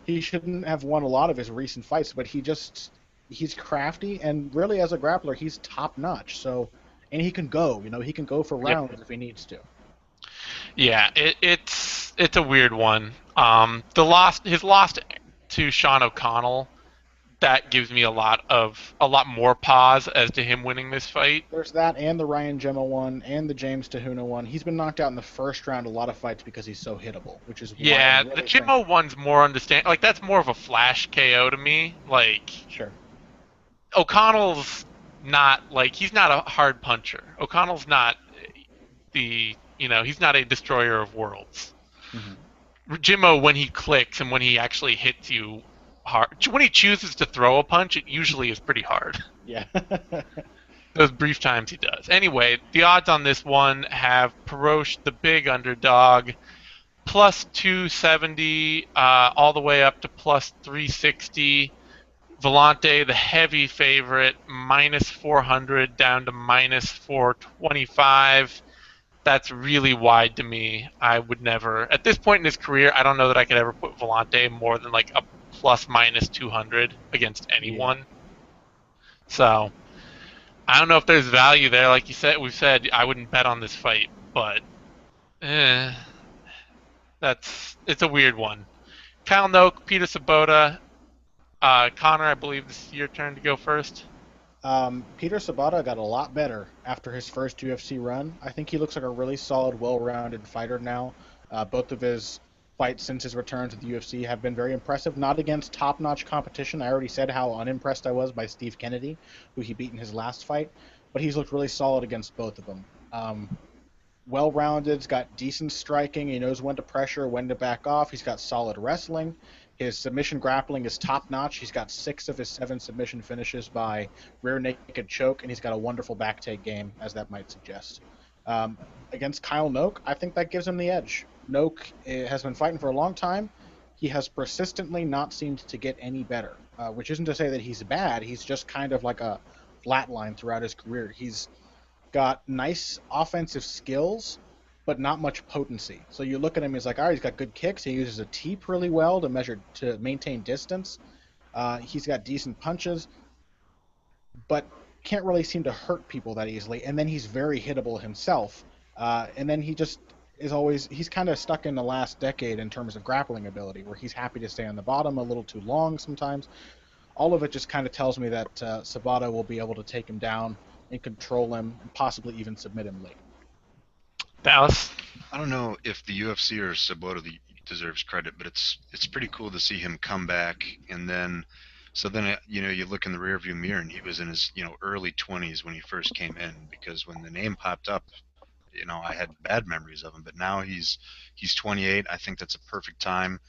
He shouldn't have won a lot of his recent fights, but he's crafty, and really as a grappler, he's top notch. So, and he can go, he can go for rounds if he needs to. Yeah, it's a weird one. His loss to Sean O'Connell, that gives me a lot more pause as to him winning this fight. There's that, and the Ryan Gemma one, and the James Tahuna one. He's been knocked out in the first round a lot of fights because he's so hittable, which is why Yeah, I really the think- Jimmo one's more understand. Like that's more of a flash KO to me. Like Sure. O'Connell's not like he's not a hard puncher. O'Connell's not he's not a destroyer of worlds. Mm-hmm. Jimmo, when he clicks and when he actually hits you hard, when he chooses to throw a punch, it usually is pretty hard. Yeah. Those brief times he does. Anyway, the odds on this one have Perosh, the big underdog, plus 270 all the way up to plus 360. Villante, the heavy favorite, minus 400 down to minus 425. That's really wide to me. I would never, at this point in his career, I don't know that I could ever put Villante more than like a plus minus 200 against anyone. Yeah. So, I don't know if there's value there. Like we've said, I wouldn't bet on this fight, but it's a weird one. Kyle Noke, Peter Sobotta. Connor, I believe this is your turn to go first. Peter Sobotta got a lot better after his first UFC run. I think he looks like a really solid, well-rounded fighter now. Both of his fights since his return to the UFC have been very impressive. Not against top-notch competition. I already said how unimpressed I was by Steve Kennedy, who he beat in his last fight. But he's looked really solid against both of them. Well-rounded, he's got decent striking. He knows when to pressure, when to back off. He's got solid wrestling. His submission grappling is top-notch. He's got 6 of his 7 submission finishes by rear naked choke, and he's got a wonderful back take game, as that might suggest. Against Kyle Noke, I think that gives him the edge. Noke has been fighting for a long time. He has persistently not seemed to get any better, which isn't to say that he's bad. He's just kind of like a flatline throughout his career. He's got nice offensive skills, but not much potency. So you look at him, he's like, all right, he's got good kicks. He uses a teep really well to maintain distance. He's got decent punches, but can't really seem to hurt people that easily. And then he's very hittable himself. And then he just is always he's kind of stuck in the last decade in terms of grappling ability, where he's happy to stay on the bottom a little too long sometimes. All of it just kind of tells me that Sobotta will be able to take him down and control him, and possibly even submit him late. Dallas? I don't know if the UFC or Sobotta deserves credit, but it's pretty cool to see him come back and then. So then, you look in the rearview mirror, and he was in his, early 20s when he first came in. Because when the name popped up, I had bad memories of him. But now he's 28. I think that's a perfect time.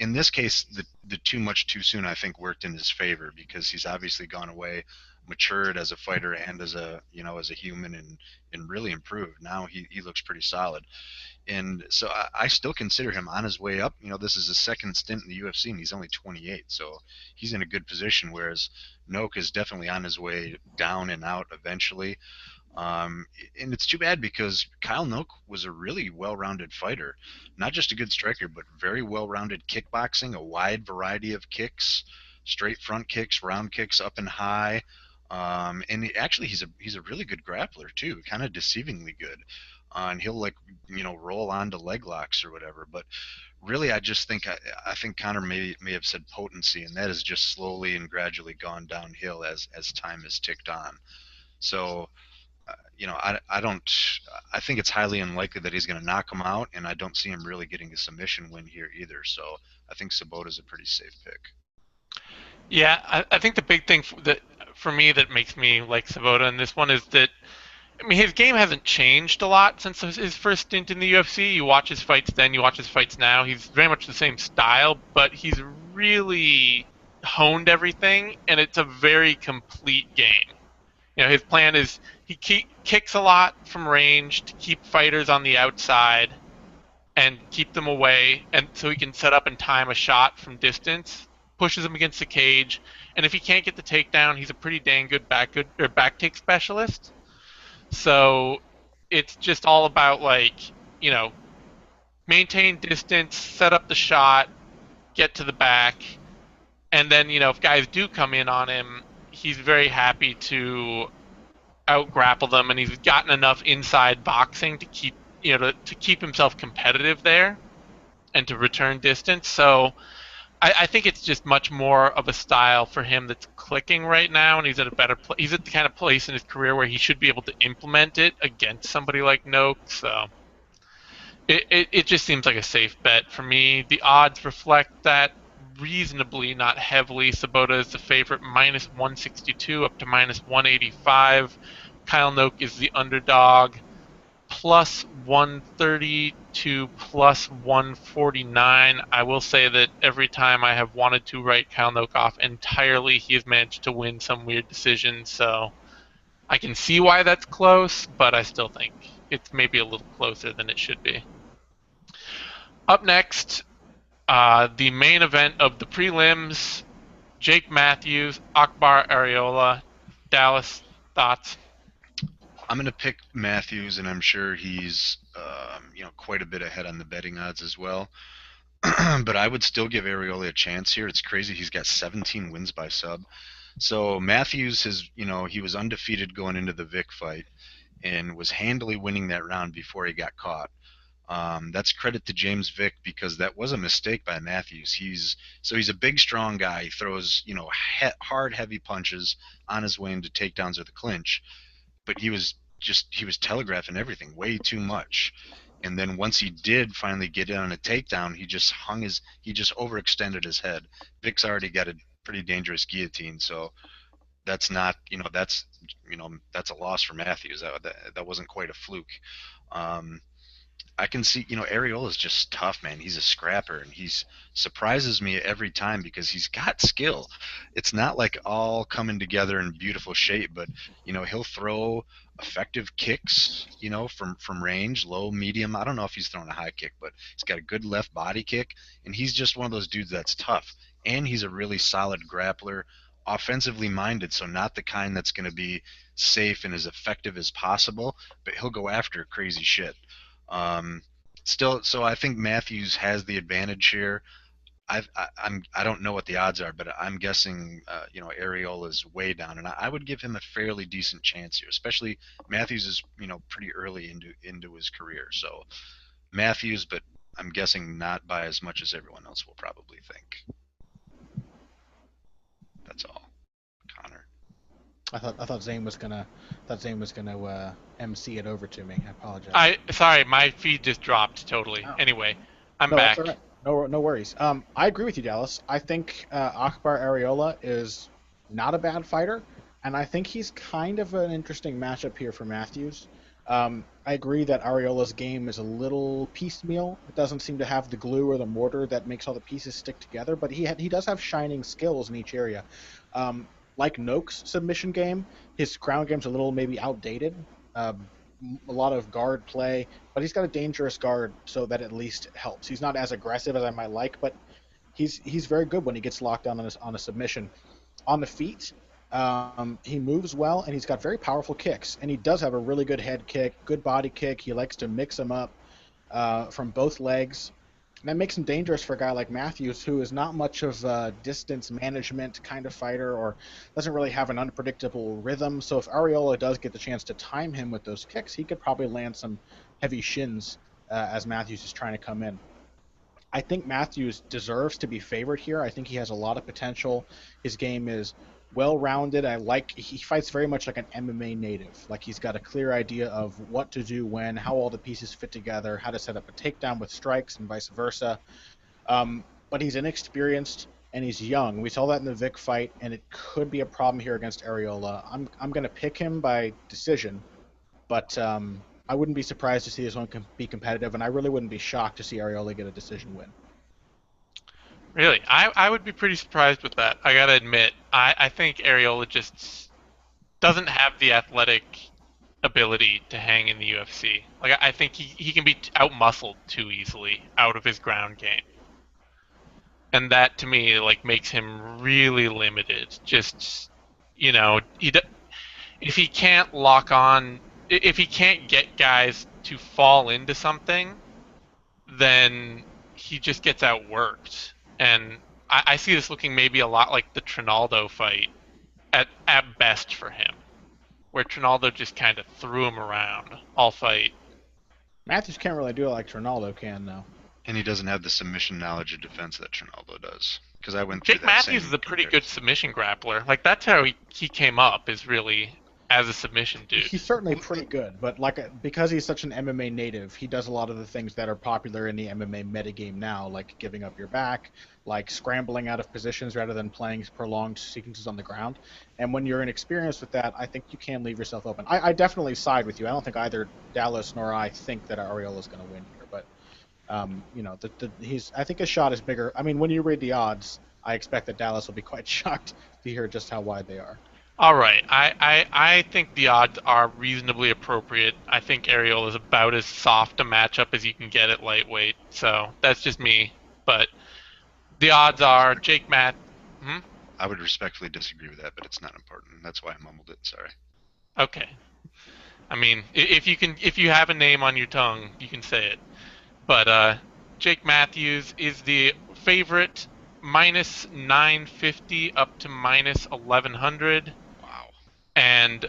In this case, the too much too soon, I think, worked in his favor, because he's obviously gone away, matured as a fighter and as a human, and really improved. Now he looks pretty solid. And so I still consider him on his way up. This is his second stint in the UFC, and he's only 28, so he's in a good position. Whereas Noke is definitely on his way down and out eventually. And it's too bad, because Kyle Noke was a really well-rounded fighter, not just a good striker, but very well-rounded kickboxing, a wide variety of kicks, straight front kicks, round kicks, up and high. And he's a really good grappler too, kind of deceivingly good. And he'll roll on to leg locks or whatever. But really, I just think I think Connor may have said potency, and that has just slowly and gradually gone downhill as time has ticked on. So I don't. I think it's highly unlikely that he's going to knock him out, and I don't see him really getting a submission win here either. So I think Sobotta's a pretty safe pick. Yeah, I think the big thing for me that makes me like Sobotta in this one is that, I mean, his game hasn't changed a lot since his first stint in the UFC. You watch his fights then, you watch his fights now. He's very much the same style, but he's really honed everything, and it's a very complete game. His plan is he kicks a lot from range to keep fighters on the outside and keep them away, and so he can set up and time a shot from distance, pushes them against the cage, and if he can't get the takedown, he's a pretty dang good back take specialist. So it's just all about, maintain distance, set up the shot, get to the back, and then, if guys do come in on him, he's very happy to out grapple them, and he's gotten enough inside boxing to keep to keep himself competitive there and to return distance. So I think it's just much more of a style for him that's clicking right now, and he's at a better he's at the kind of place in his career where he should be able to implement it against somebody like Noke. So it just seems like a safe bet for me. The odds reflect that reasonably, not heavily. Sobotta is the favorite, minus 162 up to minus 185. Kyle Noke is the underdog, plus 130 to plus 149. I will say that every time I have wanted to write Kyle Noke off entirely, he has managed to win some weird decision. So I can see why that's close, but I still think it's maybe a little closer than it should be. Up next, the main event of the prelims, Jake Matthews, Akbarh Arreola. Dallas, thoughts? I'm going to pick Matthews, and I'm sure he's quite a bit ahead on the betting odds as well. But I would still give Arreola a chance here. It's crazy. He's got 17 wins by sub. So Matthews he was undefeated going into the Vic fight and was handily winning that round before he got caught. That's credit to James Vick, because that was a mistake by Matthews. He's a big, strong guy. He throws hard, heavy punches on his way into takedowns or the clinch, but he was telegraphing everything way too much. And then once he did finally get in on a takedown, he just overextended his head. Vick's already got a pretty dangerous guillotine, so that's not that's a loss for Matthews. That wasn't quite a fluke. I can see, Arreola's just tough, man. He's a scrapper, and he's surprises me every time because he's got skill. It's not like all coming together in beautiful shape, but he'll throw effective kicks, from range, low, medium. I don't know if he's throwing a high kick, but he's got a good left body kick, and he's just one of those dudes that's tough. And he's a really solid grappler, offensively minded, so not the kind that's going to be safe and as effective as possible, but he'll go after crazy shit. Um, Still, so I think Matthews has the advantage here. I don't know what the odds are, but I'm guessing Arreola is way down, and I would give him a fairly decent chance here. Especially Matthews is pretty early into his career, so Matthews, but I'm guessing not by as much as everyone else will probably think. That's all, Connor. I thought Zane was gonna MC it over to me. I apologize. Sorry, my feed just dropped totally. Oh. Anyway, I'm No, back. that's all right. No worries. I agree with you, Dallas. I think Akbarh Arreola is not a bad fighter, and I think he's kind of an interesting matchup here for Matthews. I agree that Areola's game is a little piecemeal. It doesn't seem to have the glue or the mortar that makes all the pieces stick together, but he does have shining skills in each area. Like Noke's submission game, his ground game's a little maybe outdated. A lot of guard play, but he's got a dangerous guard, so that at least helps. He's not as aggressive as I might like, but he's very good when he gets locked down on a submission. On the feet, he moves well, and he's got very powerful kicks, and he does have a really good head kick, good body kick. He likes to mix them up from both legs. And that makes him dangerous for a guy like Matthews, who is not much of a distance management kind of fighter or doesn't really have an unpredictable rhythm. So if Arreola does get the chance to time him with those kicks, he could probably land some heavy shins as Matthews is trying to come in. I think Matthews deserves to be favored here. I think he has a lot of potential. His game is well-rounded. He fights very much like an MMA native. Like he's got a clear idea of what to do when, how all the pieces fit together, how to set up a takedown with strikes and vice versa. But he's inexperienced and he's young. We saw that in the Vic fight, and it could be a problem here against Arreola. I'm going to pick him by decision, but I wouldn't be surprised to see this one be competitive, and I really wouldn't be shocked to see Arreola get a decision win. Really, I would be pretty surprised with that. I gotta admit, I think Arreola just doesn't have the athletic ability to hang in the UFC. Like I think he can be outmuscled too easily out of his ground game, and that to me makes him really limited. Just if he can't lock on, if he can't get guys to fall into something, then he just gets outworked. And I see this looking maybe a lot like the Trinaldo fight at best for him, where Trinaldo just kind of threw him around all fight. Matthews can't really do it like Trinaldo can, though. And he doesn't have the submission knowledge of defense that Trinaldo does. Because I went through Jake that Matthews same is a pretty good comparison. submission grappler. Like that's how he came up, is really as a submission dude. He's certainly pretty good, but because he's such an MMA native, he does a lot of the things that are popular in the MMA metagame now, like giving up your back, like scrambling out of positions rather than playing prolonged sequences on the ground. And when you're inexperienced with that, I think you can leave yourself open. I definitely side with you. I don't think either Dallas nor I think that Arreola is going to win here, but I think his shot is bigger. I mean, when you read the odds, I expect that Dallas will be quite shocked to hear just how wide they are. All right, I think the odds are reasonably appropriate. I think Arreola is about as soft a matchup as you can get at lightweight, so that's just me. But the odds are Jake Matt. I would respectfully disagree with that, but it's not important. That's why I mumbled it. Sorry. Okay. I mean, if you have a name on your tongue, you can say it. But Jake Matthews is the favorite, minus 950 up to minus 1100. Wow. And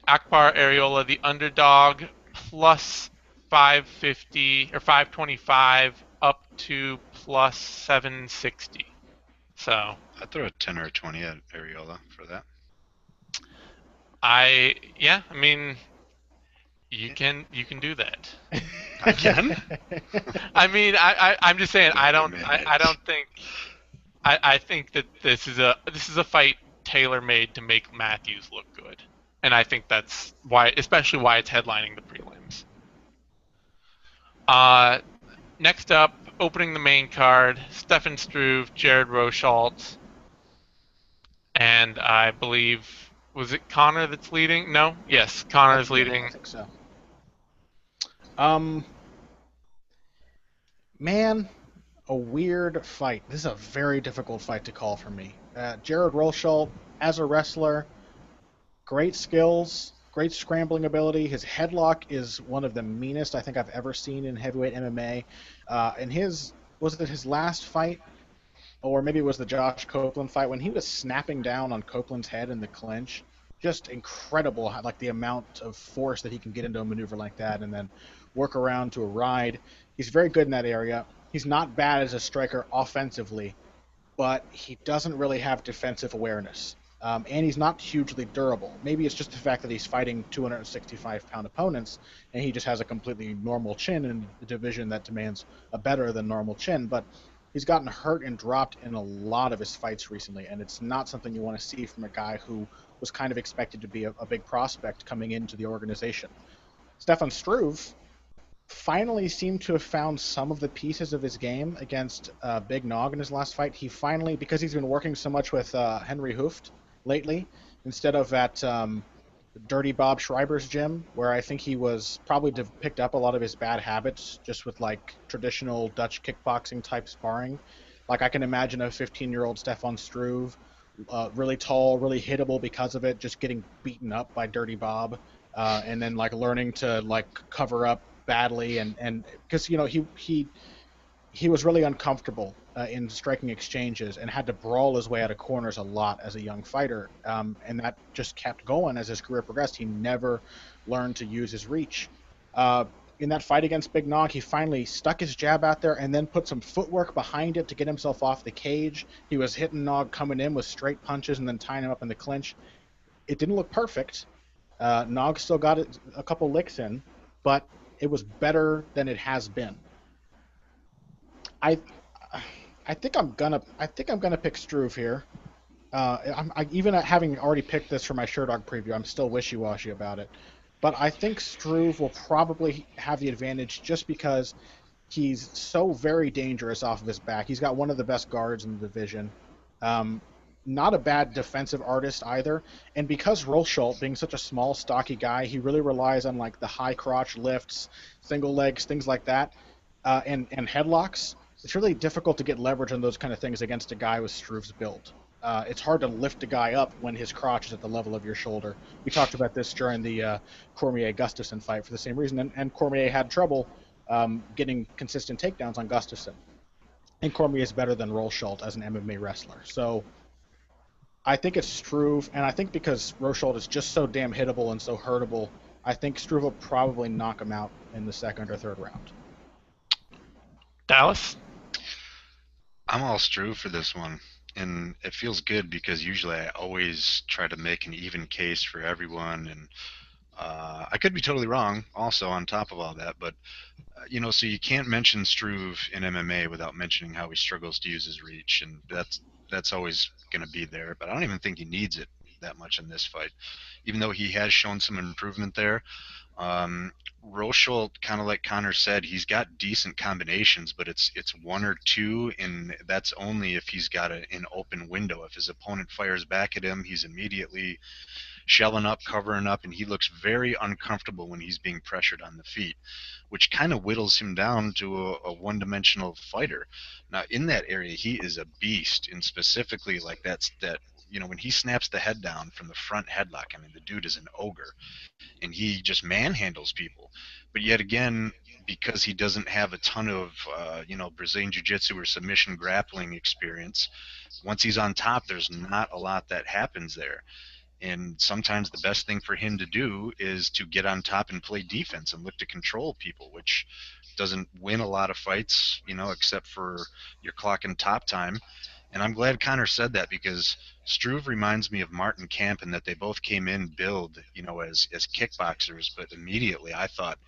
Akbarh Arreola, the underdog, plus 550 or 525 up to plus 760. So I'd throw a 10 or a 20 at Arreola for that. I mean, you can do that. I can? I mean, I'm just saying I don't think I think that this is a fight tailor-made to make Matthews look good, and I think that's why, especially why it's headlining the prelims. Next up, opening the main card, Stefan Struve, Jared Rosholt, and I believe, was it Connor that's leading? No? Yes, Connor's leading. I think so. Man, a weird fight. This is a very difficult fight to call for me. Jared Rosholt, as a wrestler, great skills, great scrambling ability. His headlock is one of the meanest I think I've ever seen in heavyweight MMA. And was it his last fight, or maybe it was the Josh Copeland fight, when he was snapping down on Copeland's head in the clinch? Just incredible, like the amount of force that he can get into a maneuver like that, and then work around to a ride. He's very good in that area. He's not bad as a striker offensively, but he doesn't really have defensive awareness. And he's not hugely durable. Maybe it's just the fact that he's fighting 265-pound opponents, and he just has a completely normal chin in a division that demands a better than normal chin. But he's gotten hurt and dropped in a lot of his fights recently, and it's not something you want to see from a guy who was kind of expected to be a big prospect coming into the organization. Stefan Struve finally seemed to have found some of the pieces of his game against Big Nog in his last fight. He finally, because he's been working so much with Henry Hooft lately, instead of at Dirty Bob Schreiber's gym, where I think he was probably picked up a lot of his bad habits just with like traditional Dutch kickboxing type sparring. Like I can imagine a 15-year-old Stefan Struve, really tall, really hittable because of it, just getting beaten up by Dirty Bob, and then like learning to like cover up badly, and because he was really uncomfortable in striking exchanges and had to brawl his way out of corners a lot as a young fighter, and that just kept going as his career progressed. He never learned to use his reach. In that fight against Big Nog, he finally stuck his jab out there and then put some footwork behind it to get himself off the cage. He was hitting Nog coming in with straight punches and then tying him up in the clinch. It didn't look perfect. Nog still got a couple licks in, but it was better than it has been. I think I'm gonna pick Struve here. Even having already picked this for my Sherdog preview, I'm still wishy-washy about it. But I think Struve will probably have the advantage just because he's so very dangerous off of his back. He's got one of the best guards in the division. Not a bad defensive artist either. And because Rosholt, being such a small, stocky guy, he really relies on like the high crotch lifts, single legs, things like that, and headlocks. It's really difficult to get leverage on those kind of things against a guy with Struve's build. It's hard to lift a guy up when his crotch is at the level of your shoulder. We talked about this during the Cormier-Gustafsson fight for the same reason, and Cormier had trouble getting consistent takedowns on Gustafsson. And Cormier is better than Rosholt as an MMA wrestler. So I think it's Struve, and I think because Rosholt is just so damn hittable and so hurtable, I think Struve will probably knock him out in the second or third round. Dallas? I'm all Struve for this one. And it feels good because usually I always try to make an even case for everyone. And I could be totally wrong also on top of all that. But, so you can't mention Struve in MMA without mentioning how he struggles to use his reach. And that's always going to be there. But I don't even think he needs it that much in this fight, even though he has shown some improvement there. Rosholt, kind of like Connor said, he's got decent combinations, but it's one or two, and that's only if he's got an open window. If his opponent fires back at him, he's immediately shelling up, covering up, and he looks very uncomfortable when he's being pressured on the feet, which kind of whittles him down to a one-dimensional fighter. Now, in that area, he is a beast, and specifically like that when he snaps the head down from the front headlock, I mean, the dude is an ogre, and he just manhandles people. But yet again, because he doesn't have a ton of, Brazilian Jiu-Jitsu or submission grappling experience, once he's on top, there's not a lot that happens there. And sometimes the best thing for him to do is to get on top and play defense and look to control people, which doesn't win a lot of fights, except for your clock and top time. And I'm glad Connor said that because Struve reminds me of Martin Camp in that they both came in billed, as kickboxers, but immediately I thought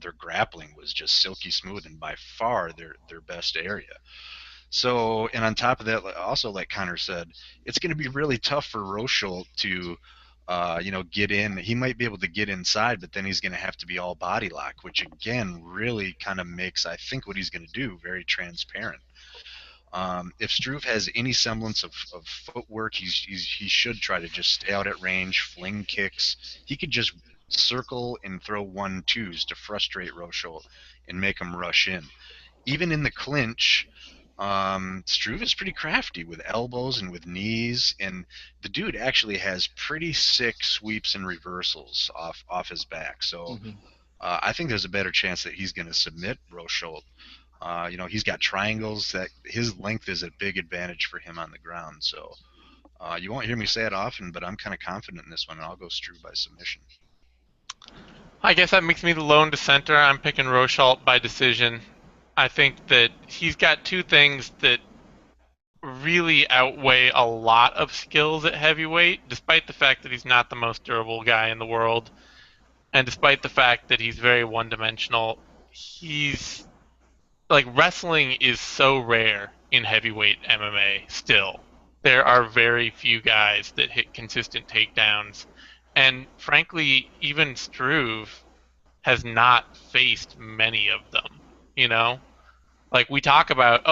their grappling was just silky smooth and by far their best area. So, and on top of that, also like Connor said, it's going to be really tough for Rosholt to get in. He might be able to get inside, but then he's going to have to be all body lock, which again really kind of makes, I think, what he's going to do very transparent. If Struve has any semblance of footwork, he should try to just stay out at range, fling kicks. He could just circle and throw 1-2s to frustrate Rosholt and make him rush in. Even in the clinch, Struve is pretty crafty with elbows and with knees, and the dude actually has pretty sick sweeps and reversals off his back. So I think there's a better chance that he's going to submit Rosholt. He's got triangles. That his length is a big advantage for him on the ground. So you won't hear me say it often, but I'm kind of confident in this one, and I'll go Struve by submission. I guess that makes me the lone dissenter. I'm picking Rosholt by decision. I think that he's got two things that really outweigh a lot of skills at heavyweight, despite the fact that he's not the most durable guy in the world, and despite the fact that he's very one-dimensional. He's wrestling is so rare in heavyweight MMA still. There are very few guys that hit consistent takedowns, and frankly, even Struve has not faced many of them, we talk about,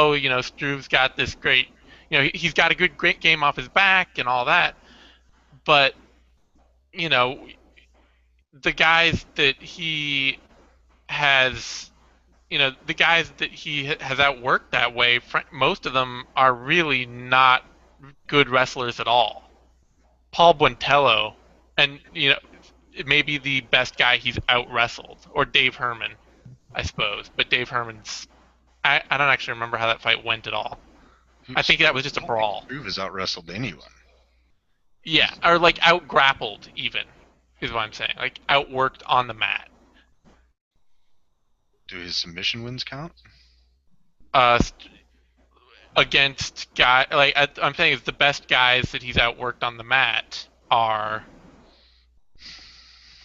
Struve's got this great, he's got a great game off his back and all that, but, the guys that he has, the guys that he has outworked that way, most of them are really not good wrestlers at all. Paul Buentello, and, it may be the best guy he's out-wrestled, or Dave Herman, I suppose, but Dave Herman's, I don't actually remember how that fight went at all. I think that was just a brawl. Struve has out-wrestled anyone. Yeah, or out-grappled even, is what I'm saying. Outworked on the mat. Do his submission wins count? Against I'm saying is the best guys that he's outworked on the mat are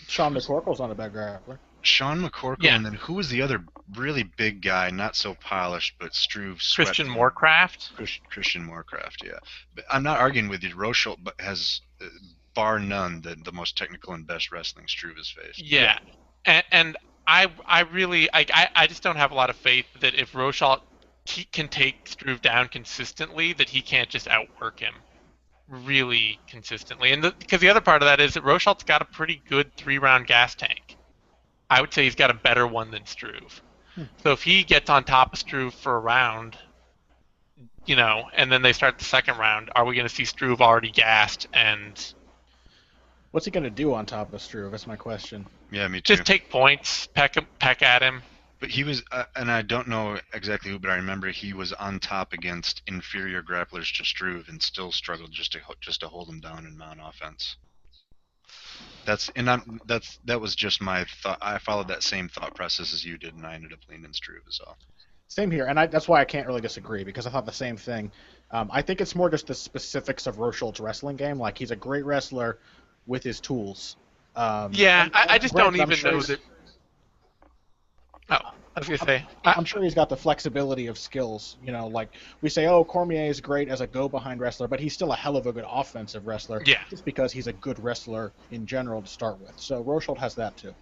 Sean McCorkle's not a bad grappler. Sean McCorkle, yeah. And then who was the other really big guy, not so polished, but Struve swept Christian Moorcraft? Christian Moorcraft, yeah. But I'm not arguing with you. Rosholt has, bar none, the most technical and best wrestling Struve has faced. Yeah. And I really, I just don't have a lot of faith that if Rosholt can take Struve down consistently, that he can't just outwork him really consistently. And because the other part of that is that Rosholt's got a pretty good 3-round gas tank. I would say he's got a better one than Struve. So if he gets on top of Struve for a round, and then they start the second round, are we going to see Struve already gassed? And what's he going to do on top of Struve? That's my question. Yeah, me too. Just take points, peck at him. But he was, and I don't know exactly who, but I remember he was on top against inferior grapplers to Struve and still struggled just to hold him down and mount offense. That was just my thought. I followed that same thought process as you did, and I ended up leaning Struve as well. Same here, and that's why I can't really disagree, because I thought the same thing. I think it's more just the specifics of Rosholt's wrestling game. He's a great wrestler with his tools. I just don't even know that. Oh, I was going to say. I'm sure he's got the flexibility of skills. We say, Cormier is great as a go-behind wrestler, but he's still a hell of a good offensive wrestler. Yeah. Just because he's a good wrestler in general to start with. So Rosholt has that too.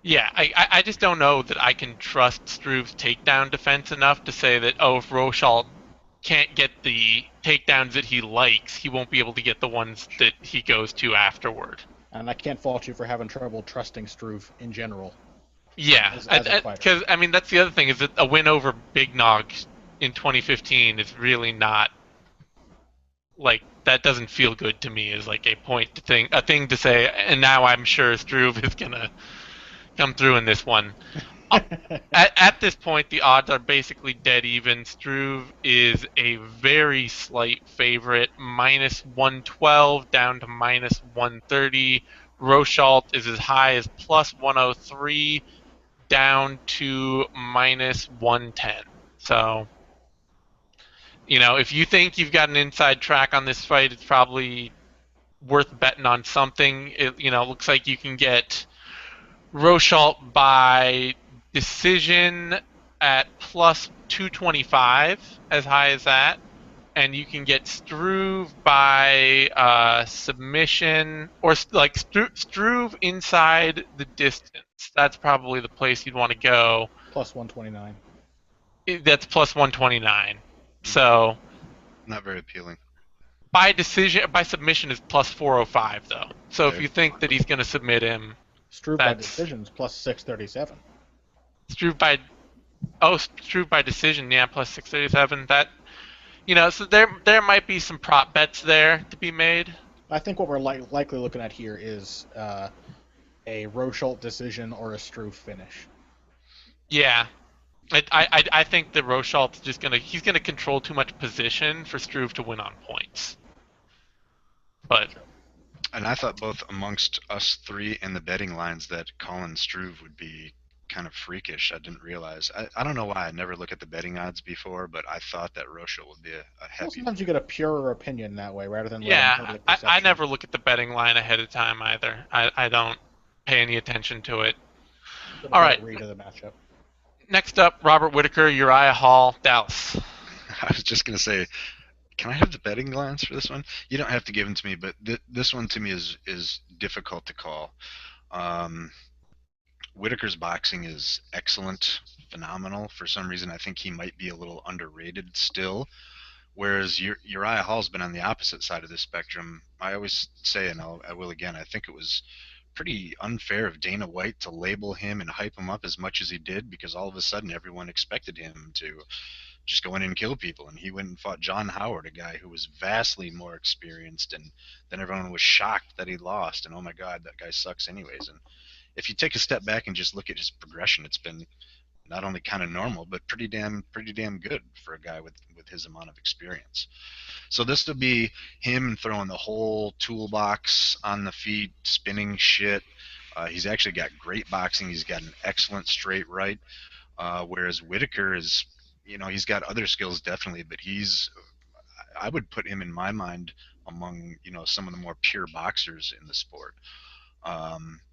Yeah, I just don't know that I can trust Struve's takedown defense enough to say that, if Rosholt can't get the takedowns that he likes, he won't be able to get the ones that he goes to afterward. And I can't fault you for having trouble trusting Struve in general. Yeah, because that's the other thing, is that a win over Big Nog in 2015 is really not, that doesn't feel good to me as a thing to say, and now I'm sure Struve is gonna come through in this one. At this point, the odds are basically dead even. Struve is a very slight favorite, -112 down to -130. Rosholt is as high as +103 down to -110. So, if you think you've got an inside track on this fight, it's probably worth betting on something. It looks like you can get Rosholt by decision at +225, as high as that. and you can get Struve by submission, or like Struve inside the distance. That's probably the place you'd want to go. Plus 129. That's plus 129. So Not very appealing. by submission is plus 405 though. So if you think that he's going to submit him, Struve by decisions plus 637. Struve by decision, yeah, plus 637. That, so there might be some prop bets there to be made. I think what we're likely looking at here is a Rosholt decision or a Struve finish. Yeah, I think that Rosholt is he's gonna control too much position for Struve to win on points. And I thought both amongst us three and the betting lines that Colin Struve would be kind of freakish. I didn't realize. I don't know why I never look at the betting odds before, but I thought that Rosholt would be a heavy. Well, sometimes you get a purer opinion that way rather than I never look at the betting line ahead of time either. I don't pay any attention to it. All right. Read of the matchup. Next up, Robert Whittaker, Uriah Hall, Dallas. I was just gonna say, can I have the betting lines for this one? You don't have to give them to me, but this one to me is difficult to call. Whittaker's boxing is excellent, phenomenal. For some reason, I think he might be a little underrated still. Whereas Uriah Hall's been on the opposite side of the spectrum. I always say, and I will again, I think it was pretty unfair of Dana White to label him and hype him up as much as he did, because all of a sudden everyone expected him to just go in and kill people, and he went and fought John Howard, a guy who was vastly more experienced, and then everyone was shocked that he lost, and oh my god, that guy sucks anyways. And if you take a step back and just look at his progression, it's been not only kind of normal, but pretty damn good for a guy with his amount of experience. So this will be him throwing the whole toolbox on the feet, spinning shit. He's actually got great boxing. He's got an excellent straight right, whereas Whittaker is, he's got other skills definitely, but I would put him in my mind among, some of the more pure boxers in the sport.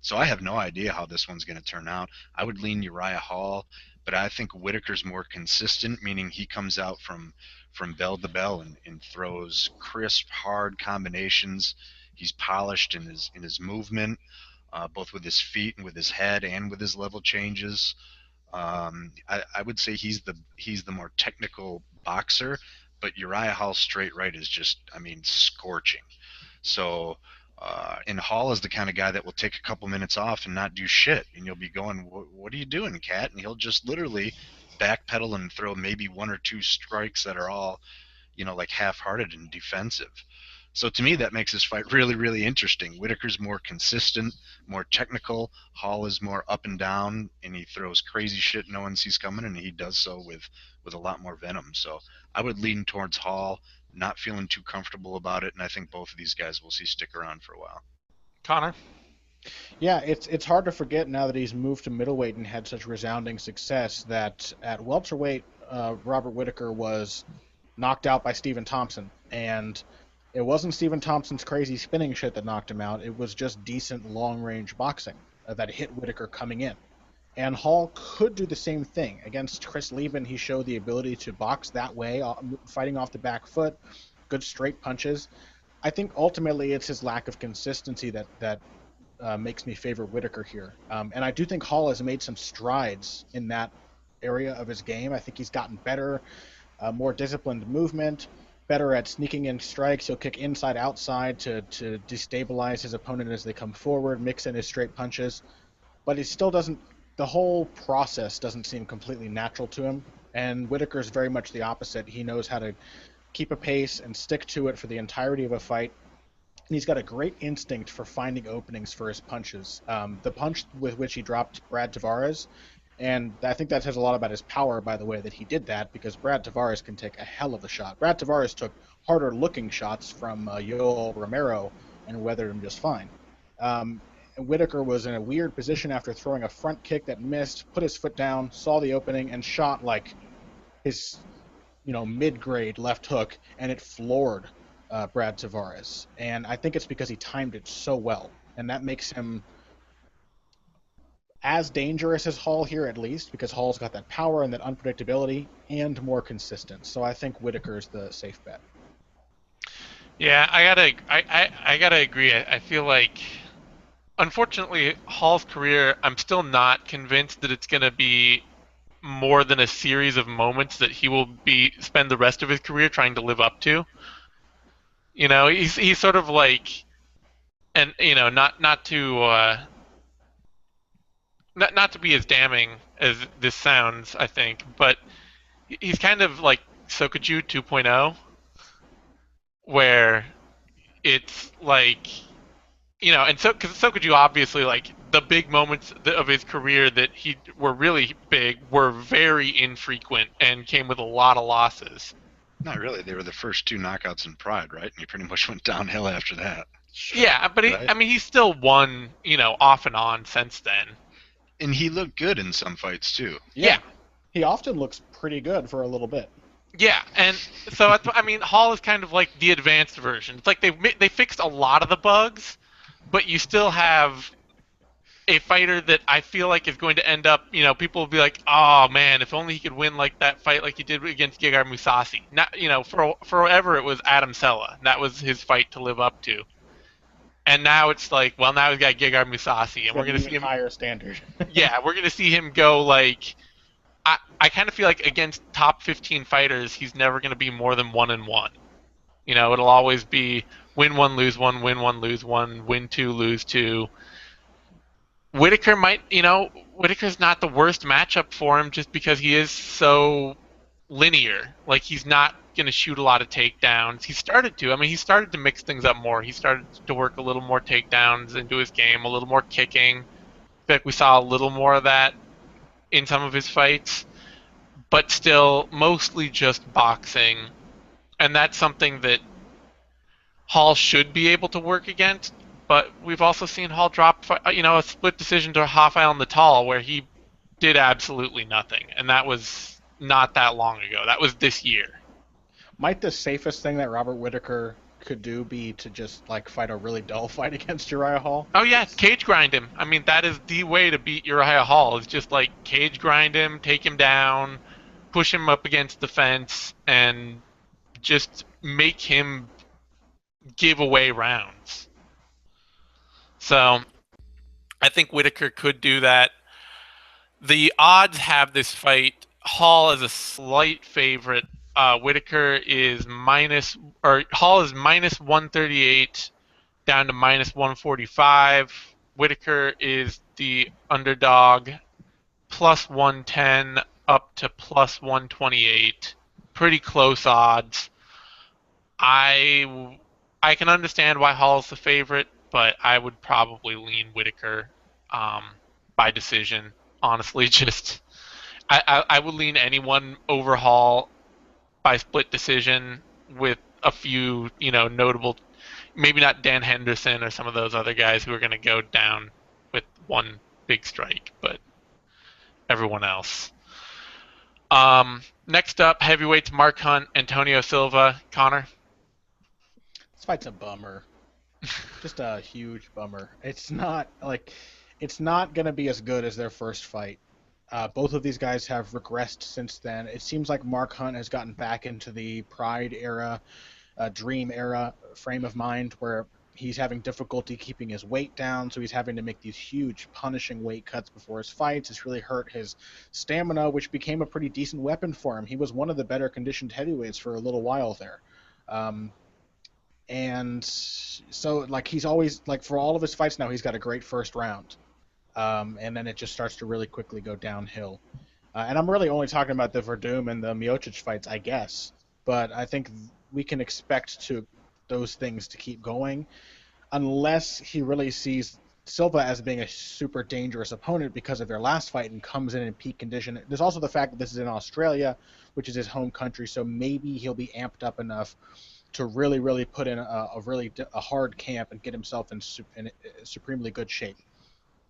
So I have no idea how this one's going to turn out. I would lean Uriah Hall, but I think Whittaker's more consistent, meaning he comes out from bell to bell and throws crisp, hard combinations. He's polished in his movement, both with his feet and with his head and with his level changes. I would say he's the more technical boxer, but Uriah Hall's straight right is just, scorching. So. And Hall is the kind of guy that will take a couple minutes off and not do shit, and you'll be going, "What are you doing, cat?" And he'll just literally backpedal and throw maybe one or two strikes that are all, like half-hearted and defensive. So to me, that makes this fight really, really interesting. Whittaker's more consistent, more technical. Hall is more up and down, and he throws crazy shit no one sees coming, and he does so with a lot more venom. So I would lean towards Hall. Not feeling too comfortable about it, and I think both of these guys will stick around for a while. Connor? Yeah, it's hard to forget now that he's moved to middleweight and had such resounding success that at welterweight, Robert Whittaker was knocked out by Stephen Thompson, and it wasn't Stephen Thompson's crazy spinning shit that knocked him out. It was just decent long-range boxing that hit Whittaker coming in. And Hall could do the same thing. Against Chris Lieben, he showed the ability to box that way, fighting off the back foot, good straight punches. I think ultimately it's his lack of consistency that makes me favor Whittaker here. And I do think Hall has made some strides in that area of his game. I think he's gotten better, more disciplined movement, better at sneaking in strikes. He'll kick inside, outside to destabilize his opponent as they come forward, mix in his straight punches. But he still doesn't... The whole process doesn't seem completely natural to him, and Whittaker's very much the opposite. He knows how to keep a pace and stick to it for the entirety of a fight, and he's got a great instinct for finding openings for his punches. The punch with which he dropped Brad Tavares, and I think that says a lot about his power, by the way, that he did that, because Brad Tavares can take a hell of a shot. Brad Tavares took harder-looking shots from Yoel Romero and weathered him just fine. Whittaker was in a weird position after throwing a front kick that missed, put his foot down, saw the opening, and shot like his, mid-grade left hook, and it floored Brad Tavares. And I think it's because he timed it so well, and that makes him as dangerous as Hall here, at least, because Hall's got that power and that unpredictability and more consistent. So I think Whittaker's the safe bet. Yeah, I gotta agree. I feel like, unfortunately, Hall's career, I'm still not convinced that it's gonna be more than a series of moments that he will be spend the rest of his career trying to live up to. He's sort of like, and not to be as damning as this sounds, I think, but he's kind of like Sokoju 2.0, where it's like, and so because Sokoju obviously, like, the big moments of his career that he were really big were very infrequent and came with a lot of losses. Not really. They were the first 2 knockouts in Pride, right? And he pretty much went downhill after that. Yeah, but Right. I mean, he's still won, off and on since then. And he looked good in some fights too. Yeah. He often looks pretty good for a little bit. Yeah, and so I mean, Hall is kind of like the advanced version. It's like they fixed a lot of the bugs, but you still have a fighter that I feel like is going to end up, people will be like, oh man, if only he could win like that fight like he did against Gegard Mousasi. Not, forever it was Adam Sella. That was his fight to live up to. And now it's like, well, now he's got Gegard Mousasi, and we're going to see him higher standard. yeah, we're going to see him go like, I kind of feel like against top 15 fighters, he's never going to be more than 1-1. It'll always be win 1, lose 1, win 1, lose 1, win 2, lose 2. Whittaker Whittaker's not the worst matchup for him just because he is so linear. Like, he's not going to shoot a lot of takedowns. He started to. I mean, he started to mix things up more. He started to work a little more takedowns into his game, a little more kicking. I feel like we saw a little more of that in some of his fights, but still mostly just boxing. And that's something that Hall should be able to work against, but we've also seen Hall drop, a split decision to Rafael Natal where he did absolutely nothing, and that was not that long ago. That was this year. Might the safest thing that Robert Whittaker could do be to just fight a really dull fight against Uriah Hall? Oh yeah, cage grind him. I mean, that is the way to beat Uriah Hall. Is just like cage grind him, take him down, push him up against the fence, and just make him give away rounds. So I think Whittaker could do that. The odds have this fight Hall as a slight favorite. Whittaker is Hall is minus 138 down to minus 145. Whittaker is the underdog, plus 110 up to plus 128. Pretty close odds. I can understand why Hall's the favorite, but I would probably lean Whittaker by decision. Honestly, just I would lean anyone over Hall by split decision with a few, notable, maybe not Dan Henderson or some of those other guys who are going to go down with one big strike, but everyone else. Next up, heavyweights Mark Hunt, Antonio Silva. Connor? This fight's a bummer. Just a huge bummer. It's not going to be as good as their first fight. Both of these guys have regressed since then. It seems like Mark Hunt has gotten back into the Pride era, Dream era frame of mind where he's having difficulty keeping his weight down, so he's having to make these huge punishing weight cuts before his fights. It's really hurt his stamina, which became a pretty decent weapon for him. He was one of the better conditioned heavyweights for a little while there. And so, he's always, for all of his fights now, he's got a great first round. And then it just starts to really quickly go downhill. And I'm really only talking about the Verdum and the Miocic fights, I guess. But I think we can expect those things to keep going unless he really sees Silva as being a super dangerous opponent because of their last fight and comes in peak condition. There's also the fact that this is in Australia, which is his home country, so maybe he'll be amped up enough to really, really put in a hard camp and get himself in supremely good shape.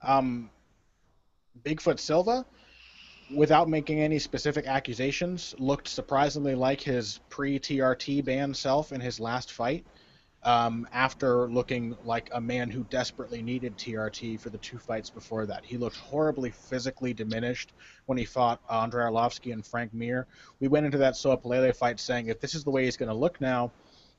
Bigfoot Silva, without making any specific accusations, looked surprisingly like his pre-TRT ban self in his last fight. after looking like a man who desperately needed TRT for the 2 fights before that. He looked horribly physically diminished when he fought Andrei Arlovsky and Frank Mir. We went into that Soapalele fight saying if this is the way he's going to look now,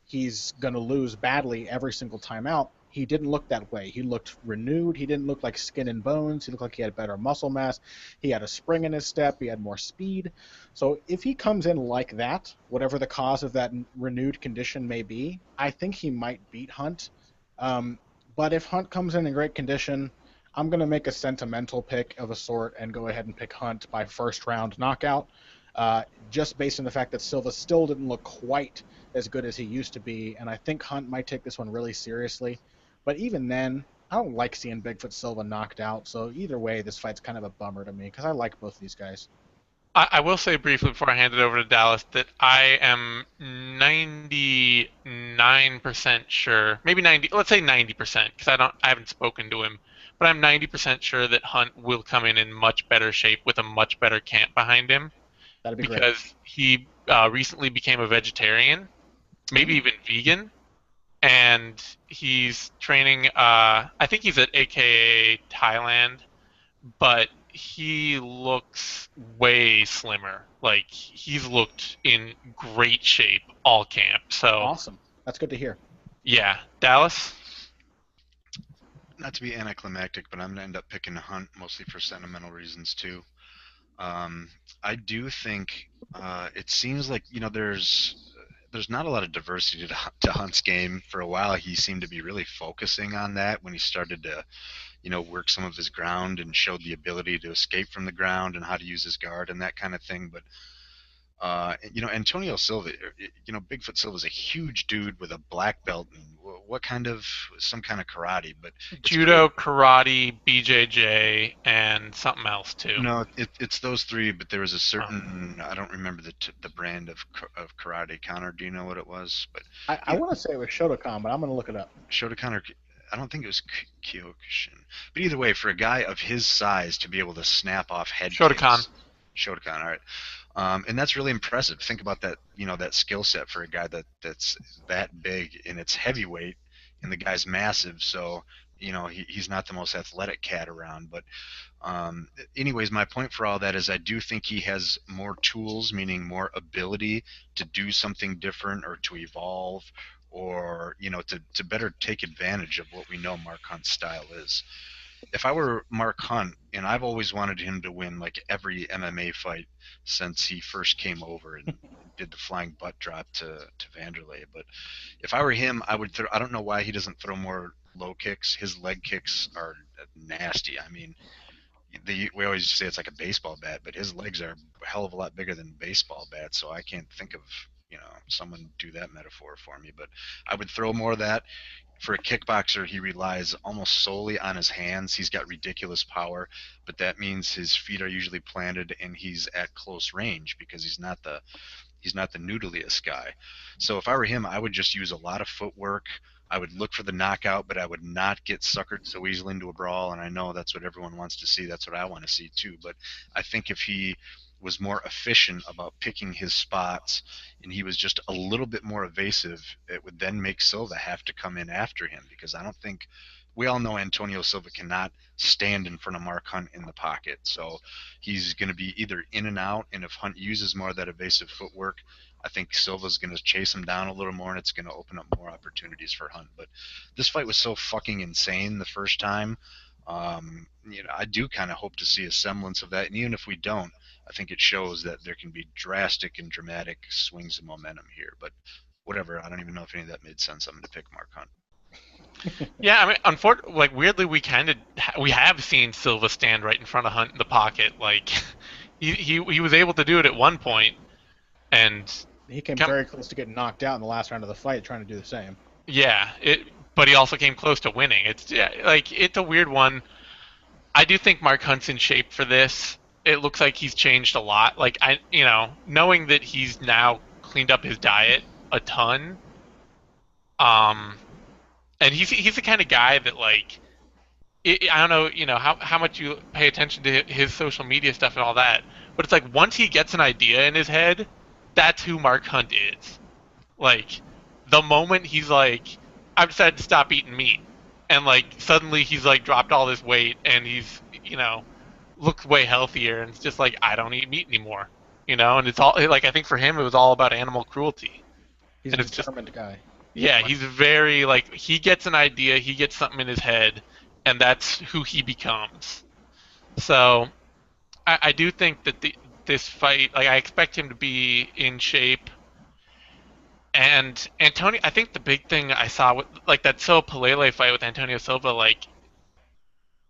he's going to lose badly every single time out. He didn't look that way. He looked renewed. He didn't look like skin and bones. He looked like he had better muscle mass. He had a spring in his step. He had more speed. So if he comes in like that, whatever the cause of that renewed condition may be, I think he might beat Hunt. But if Hunt comes in great condition, I'm going to make a sentimental pick of a sort and go ahead and pick Hunt by first round knockout, just based on the fact that Silva still didn't look quite as good as he used to be, and I think Hunt might take this one really seriously. But even then, I don't like seeing Bigfoot Silva knocked out, so either way, this fight's kind of a bummer to me, because I like both these guys. I will say briefly before I hand it over to Dallas that I am 99% sure, maybe 90, let's say 90%, because I haven't spoken to him, but I'm 90% sure that Hunt will come in much better shape with a much better camp behind him. That'd be because great. he recently became a vegetarian, maybe even vegan, and he's training. I think he's at AKA Thailand, but he looks way slimmer. Like he's looked in great shape all camp. So Awesome. That's good to hear. yeah, Dallas. Not to be anticlimactic, but I'm gonna end up picking Hunt mostly for sentimental reasons too. I do think it seems like there's not a lot of diversity to Hunt's game. For a while, he seemed to be really focusing on that when he started to work some of his ground and showed the ability to escape from the ground and how to use his guard and that kind of thing. But Antonio Silva, Bigfoot Silva is a huge dude with a black belt and some kind of karate, but Judo, karate, BJJ, and something else too. No, it's those three, but there was a certain I don't remember the brand of karate. Connor, do you know what it was? But I want to say it was Shotokan, but I'm going to look it up. Shotokan, or I don't think it was Kyokushin. But either way, for a guy of his size to be able to snap off head Shotokan. kicks, Shotokan, all right. And that's really impressive. Think about that, that skill set for a guy that's that big, and it's heavyweight, and the guy's massive, so he's not the most athletic cat around. But anyways, my point for all that is I do think he has more tools, meaning more ability to do something different or to evolve, or to better take advantage of what we know Mark Hunt's style is. If I were Mark Hunt, and I've always wanted him to win like every MMA fight since he first came over and did the flying butt drop to Vanderlei, but if I were him, I would I don't know why he doesn't throw more low kicks. His leg kicks are nasty. I mean, we always say it's like a baseball bat, but his legs are a hell of a lot bigger than a baseball bat, so I can't think of someone do that metaphor for me. But I would throw more of that. For a kickboxer, he relies almost solely on his hands. He's got ridiculous power, but that means his feet are usually planted and he's at close range because he's not the noodliest guy. So if I were him, I would just use a lot of footwork. I would look for the knockout, but I would not get suckered so easily into a brawl. And I know that's what everyone wants to see. That's what I want to see too. But I think if he was more efficient about picking his spots and he was just a little bit more evasive, it would then make Silva have to come in after him, because I don't think we all know Antonio Silva cannot stand in front of Mark Hunt in the pocket. So he's going to be either in and out, and if Hunt uses more of that evasive footwork, I think Silva's going to chase him down a little more, and it's going to open up more opportunities for Hunt. But this fight was so fucking insane the first time. I do kind of hope to see a semblance of that, and even if we don't, I think it shows that there can be drastic and dramatic swings of momentum here. But whatever, I don't even know if any of that made sense. I'm going to pick Mark Hunt. Yeah, I mean, unfortunately, like weirdly, we have seen Silva stand right in front of Hunt in the pocket. Like he was able to do it at one point, and he came very close to getting knocked out in the last round of the fight, trying to do the same. Yeah, but he also came close to winning. It's a weird one. I do think Mark Hunt's in shape for this. It looks like he's changed a lot. Like knowing that he's now cleaned up his diet a ton. And he's the kind of guy that I don't know, how much you pay attention to his social media stuff and all that, but it's like once he gets an idea in his head, that's who Mark Hunt is. Like the moment he's like, I've decided to stop eating meat, and like suddenly he's like dropped all this weight, and he's looks way healthier, and it's just like I don't eat meat anymore, and it's all like I think for him it was all about animal cruelty, He's and a it's just determined guy. yeah, he's very like he gets an idea, he gets something in his head, and that's who he becomes. So I do think that this fight, like I expect him to be in shape. And Antonio, I think the big thing I saw with like that Pelele fight with Antonio Silva, like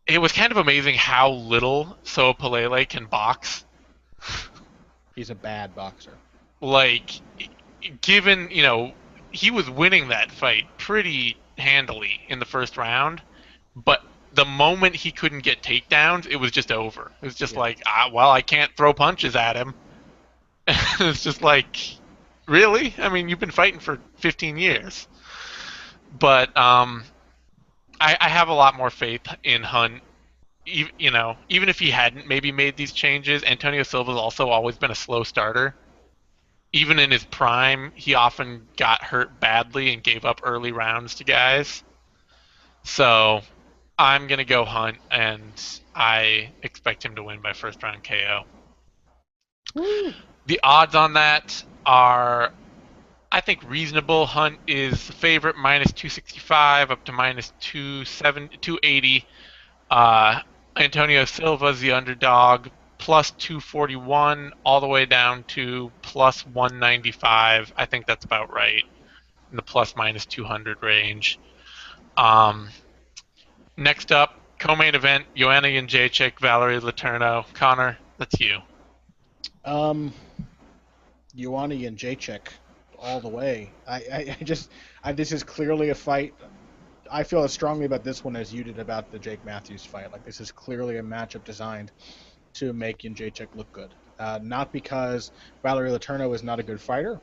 it was kind of amazing how little Pelele can box. He's a bad boxer. Like, given he was winning that fight pretty handily in the first round, but the moment he couldn't get takedowns, it was just over. It was just like, well, I can't throw punches at him. It's just like, really? I mean, you've been fighting for 15 years. But I have a lot more faith in Hunt. Even if he hadn't maybe made these changes, Antonio Silva's also always been a slow starter. Even in his prime, he often got hurt badly and gave up early rounds to guys. So I'm going to go Hunt, and I expect him to win by first round KO. Woo. The odds on that are, I think, reasonable. Hunt is the favorite, minus 265 up to minus 280. Antonio Silva's the underdog, plus 241 all the way down to plus 195. I think that's about right, in the plus minus 200 range. Next up, co-main event, Joanna Jedrzejczyk, Valerie Letourneau. Connor, that's you. Joanna Jedrzejczyk all the way. This is clearly a fight. I feel as strongly about this one as you did about the Jake Matthews fight. Like, this is clearly a matchup designed to make Jedrzejczyk look good. Not because Valerie Letourneau is not a good fighter,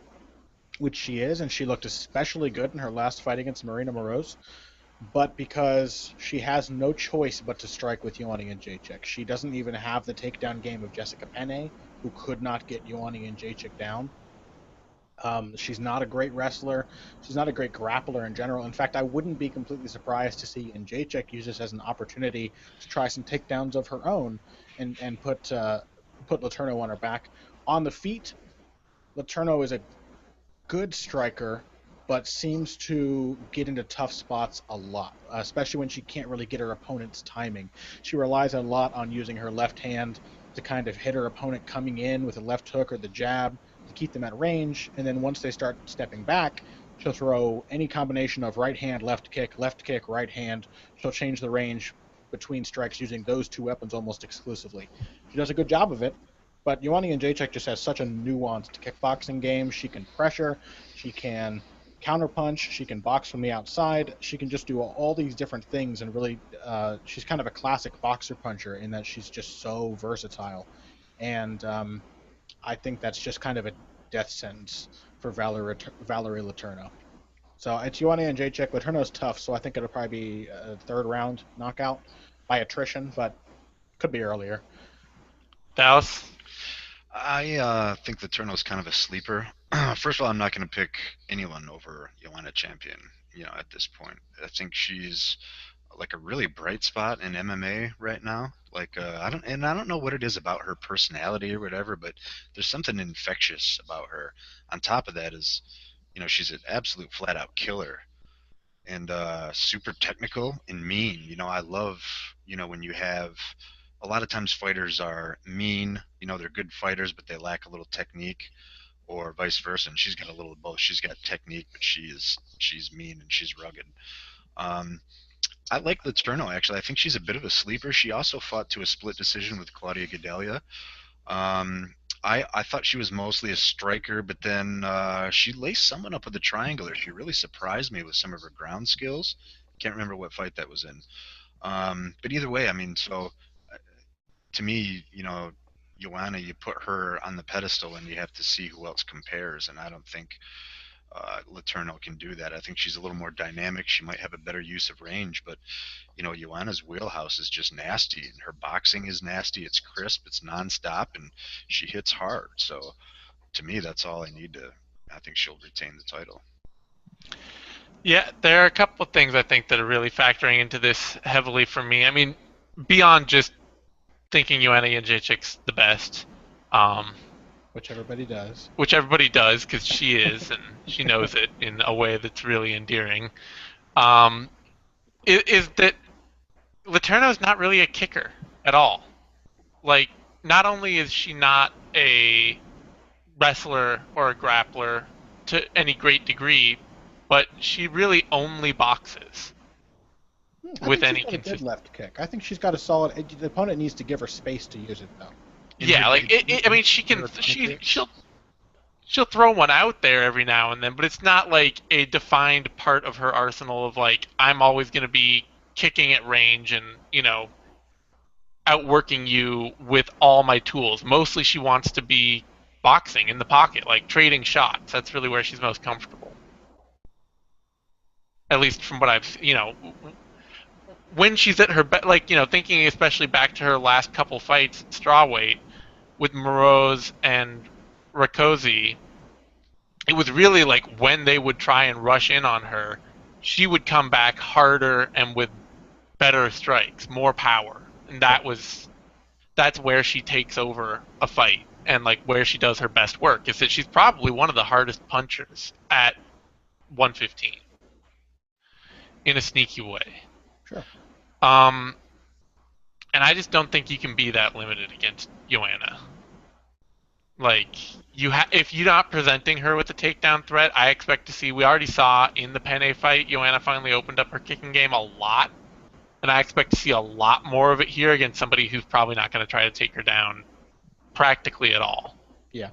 which she is, and she looked especially good in her last fight against Marina Moroz, but because she has no choice but to strike with Joanna Jedrzejczyk. She doesn't even have the takedown game of Jessica Penne, who could not get Joanna Jedrzejczyk down. She's not a great wrestler. She's not a great grappler in general. In fact, I wouldn't be completely surprised to see Jedrzejczyk use this as an opportunity to try some takedowns of her own and put Letourneau on her back. On the feet, Letourneau is a good striker, but seems to get into tough spots a lot, especially when she can't really get her opponent's timing. She relies a lot on using her left hand to kind of hit her opponent coming in with a left hook or the jab to keep them at range, and then once they start stepping back, she'll throw any combination of right hand, left kick, right hand. She'll change the range between strikes using those two weapons almost exclusively. She does a good job of it, but Joanna Jedrzejczyk just has such a nuanced kickboxing game. She can pressure, she can counterpunch, she can box from the outside, she can just do all these different things, and really, she's kind of a classic boxer puncher in that she's just so versatile. And I think that's just kind of a death sentence for Valerie Letourneau. So it's Joanna Jedrzejczyk. Letourneau's tough, so I think it'll probably be a third round knockout by attrition, but could be earlier. Dallas? I think Letourneau's kind of a sleeper. First of all, I'm not going to pick anyone over Joanna Champion, at this point. I think she's like a really bright spot in MMA right now. Like I don't know what it is about her personality or whatever, but there's something infectious about her. On top of that is, she's an absolute flat out killer and super technical and mean. I love, when you have a lot of times fighters are mean, they're good fighters, but they lack a little technique, or vice versa. And she's got a little of both. She's got technique, but she's mean and she's rugged. I like Letourneau, actually. I think she's a bit of a sleeper. She also fought to a split decision with Claudia Gadelha. I thought she was mostly a striker, but then she laced someone up with a triangular. She really surprised me with some of her ground skills. Can't remember what fight that was in. But either way, I mean, so to me, Joanna, you put her on the pedestal and you have to see who else compares. And I don't think Letourneau can do that. I think she's a little more dynamic. She might have a better use of range, but Joanna's wheelhouse is just nasty, and her boxing is nasty. It's crisp, it's nonstop, and she hits hard. So to me, that's all I need to. I think she'll retain the title. Yeah, there are a couple of things I think that are really factoring into this heavily for me. I mean, beyond just thinking Joanna Jedrzejczyk's the best, um, Which everybody does. which everybody does because she is, and she knows it in a way that's really endearing, um, is that Letourneau's not really a kicker at all. Like, not only is she not a wrestler or a grappler to any great degree, but she really only boxes I with think she's any got a good consist. left kick. I think she's got a solid. The opponent needs to give her space to use it, though. Yeah, like I mean, she can. She'll throw one out there every now and then, but it's not like a defined part of her arsenal of like I'm always going to be kicking at range and outworking you with all my tools. Mostly, she wants to be boxing in the pocket, like trading shots. That's really where she's most comfortable. At least from what I've, when she's at her best, like thinking especially back to her last couple fights at strawweight with Moroz and Rakosi, it was really like when they would try and rush in on her, she would come back harder and with better strikes, more power, and that's where she takes over a fight and like where she does her best work. Is that she's probably one of the hardest punchers at 115 in a sneaky way. Sure. And I just don't think you can be that limited against Joanna. Like if you're not presenting her with a takedown threat, I expect to see. We already saw in the Penne fight, Joanna finally opened up her kicking game a lot, and I expect to see a lot more of it here against somebody who's probably not going to try to take her down practically at all. Yeah.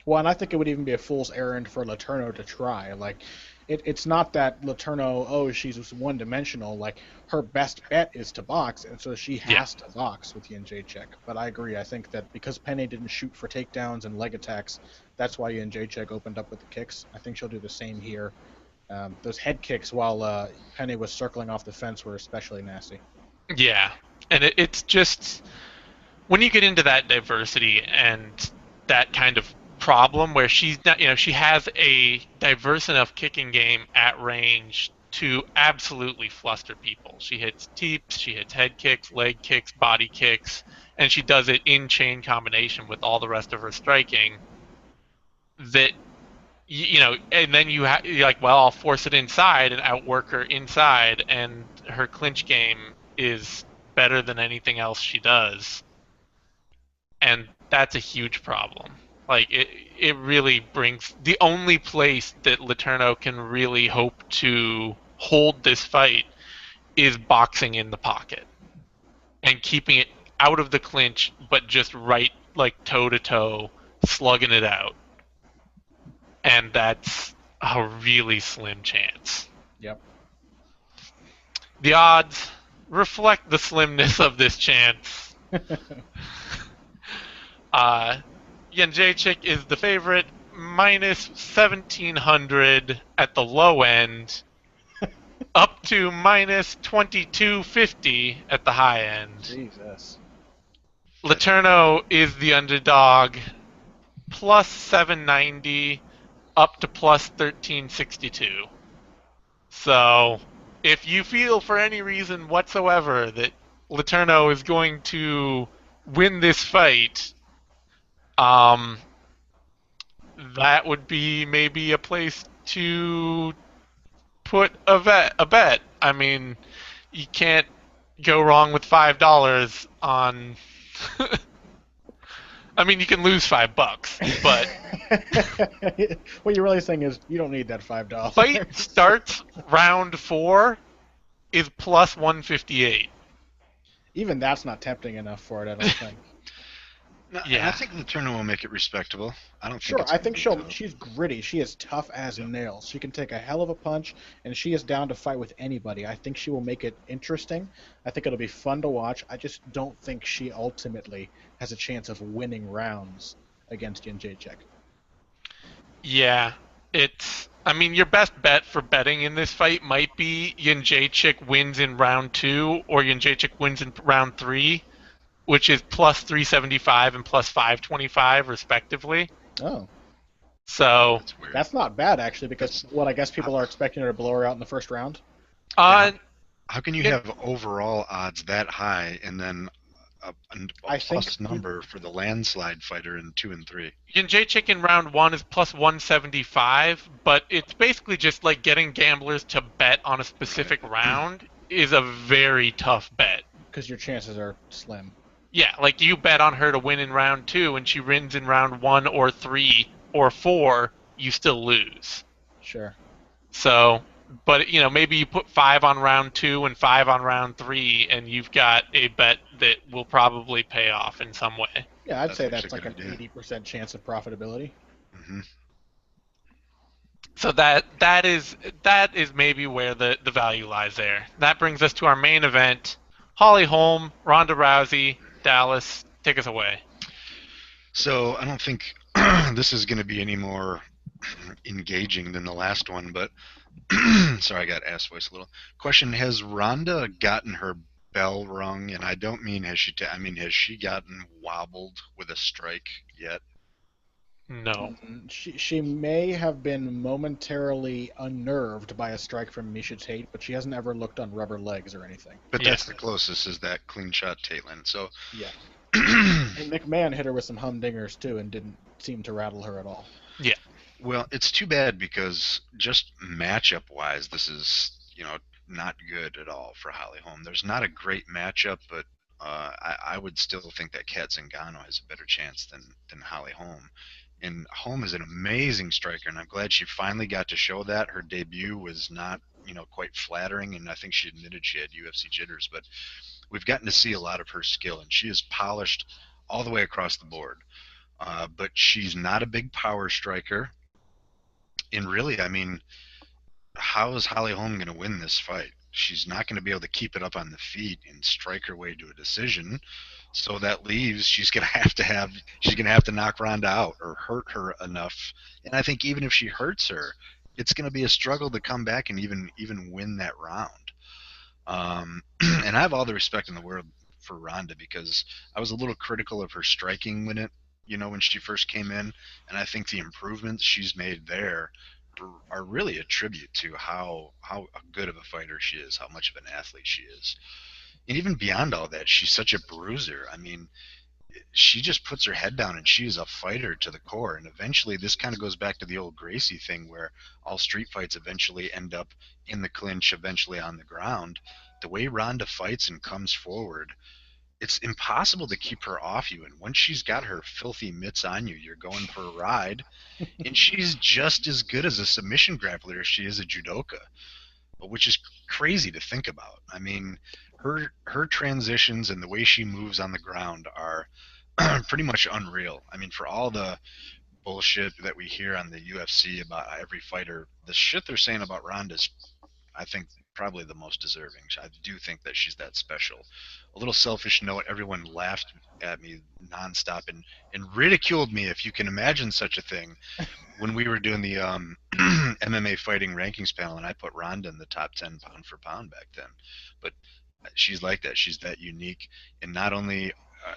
Well, and I think it would even be a fool's errand for Letourneau to try. Like, it's not that Letourneau, she's one-dimensional. Like, her best bet is to box, and so she has to box with Jedrzejczyk. But I agree. I think that because Penne didn't shoot for takedowns and leg attacks, that's why Jedrzejczyk opened up with the kicks. I think she'll do the same here. Those head kicks while Penne was circling off the fence were especially nasty. Yeah, and it's just when you get into that diversity and that kind of problem where she's not, she has a diverse enough kicking game at range to absolutely fluster people. She hits teeps, she hits head kicks, leg kicks, body kicks, and she does it in chain combination with all the rest of her striking. That and then you're like, well, I'll force it inside and outwork her inside, and her clinch game is better than anything else she does, and that's a huge problem. Like it really brings the only place that Letourneau can really hope to hold this fight is boxing in the pocket and keeping it out of the clinch, but just right like toe to toe, slugging it out, and that's a really slim chance. Yep. The odds reflect the slimness of this chance. Jedrzejczyk is the favorite, minus 1,700 at the low end, up to minus 2,250 at the high end. Jesus. Letourneau is the underdog, plus 790, up to plus 1,362. So, if you feel for any reason whatsoever that Letourneau is going to win this fight, that would be maybe a place to put a bet. I mean, you can't go wrong with $5 on. I mean, you can lose $5, but what you're really saying is you don't need that $5. Fight starts round 4 is plus 158. Even that's not tempting enough for it, I don't think. No, Yeah. I think Letourneau will make it respectable. I don't Sure, think. I think she's gritty. She is tough as nails. She can take a hell of a punch, and she is down to fight with anybody. I think she will make it interesting. I think it'll be fun to watch. I just don't think she ultimately has a chance of winning rounds against Jedrzejczyk. Yeah, I mean, your best bet for betting in this fight might be Jedrzejczyk wins in round 2 or Jedrzejczyk wins in round 3, which is plus 375 and plus 525 respectively. Oh. So That's weird. That's not bad, actually, because what I guess people are expecting her to blow her out in the first round. uh, How can you have overall odds that high and then a I plus think number for the landslide fighter in 2 and 3? Jedrzejczyk in round 1 is plus 175, but it's basically just like getting gamblers to bet on a specific round is a very tough bet. because your chances are slim. Yeah, like you bet on her to win in round 2 and she wins in round 1 or 3 or 4, you still lose. Sure. So, but maybe you put 5 on round 2 and 5 on round 3 and you've got a bet that will probably pay off in some way. Yeah, I'd That's say actually that's a like good an idea. 80% chance of profitability. Hmm. So that is maybe where the value lies there. That brings us to our main event: Holly Holm, Ronda Rousey, Dallas. Take us away. So I don't think this is going to be any more engaging than the last one, but sorry, I got ass voice a little. Question: has Ronda gotten her bell rung? And I don't mean has she. I mean, has she gotten wobbled with a strike yet? No. She may have been momentarily unnerved by a strike from Misha Tate, but she hasn't ever looked on rubber legs or anything. But Yeah. that's the closest is that clean shot Taitland. So Yeah. And McMahon hit her with some humdingers too and didn't seem to rattle her at all. Yeah. well, it's too bad because just matchup wise, this is not good at all for Holly Holm. There's not a great matchup, but I would still think that Kat Zingano has a better chance than Holly Holm. And Holm is an amazing striker, and I'm glad she finally got to show that. Her debut was not, quite flattering, and I think she admitted she had UFC jitters, but we've gotten to see a lot of her skill, and she is polished all the way across the board. But she's not a big power striker. And really, I mean, how is Holly Holm going to win this fight? She's not going to be able to keep it up on the feet and strike her way to a decision. So that leaves she's going to have to knock Ronda out or hurt her enough. And I think even if she hurts her, it's going to be a struggle to come back and even win that round. And I have all the respect in the world for Ronda because I was a little critical of her striking when she first came in, and I think the improvements she's made there are really a tribute to how good of a fighter she is, how much of an athlete she is, and even beyond all that, she's such a bruiser. I mean, she just puts her head down and she is a fighter to the core. And eventually, this kind of goes back to the old Gracie thing where all street fights eventually end up in the clinch, eventually on the ground. The way Ronda fights and comes forward, it's impossible to keep her off you. And once she's got her filthy mitts on you, you're going for a ride. And she's just as good as a submission grappler as she is a judoka, which is crazy to think about. I mean, her transitions and the way she moves on the ground are pretty much unreal. I mean, for all the bullshit that we hear on the UFC about every fighter, the shit they're saying about Ronda's, I think, probably the most deserving. I do think that she's that special. A little selfish note: everyone laughed at me nonstop and ridiculed me, if you can imagine such a thing, when we were doing the MMA fighting rankings panel, and I put Ronda in the top 10 pound for pound back then. But she's like that. She's that unique, and not only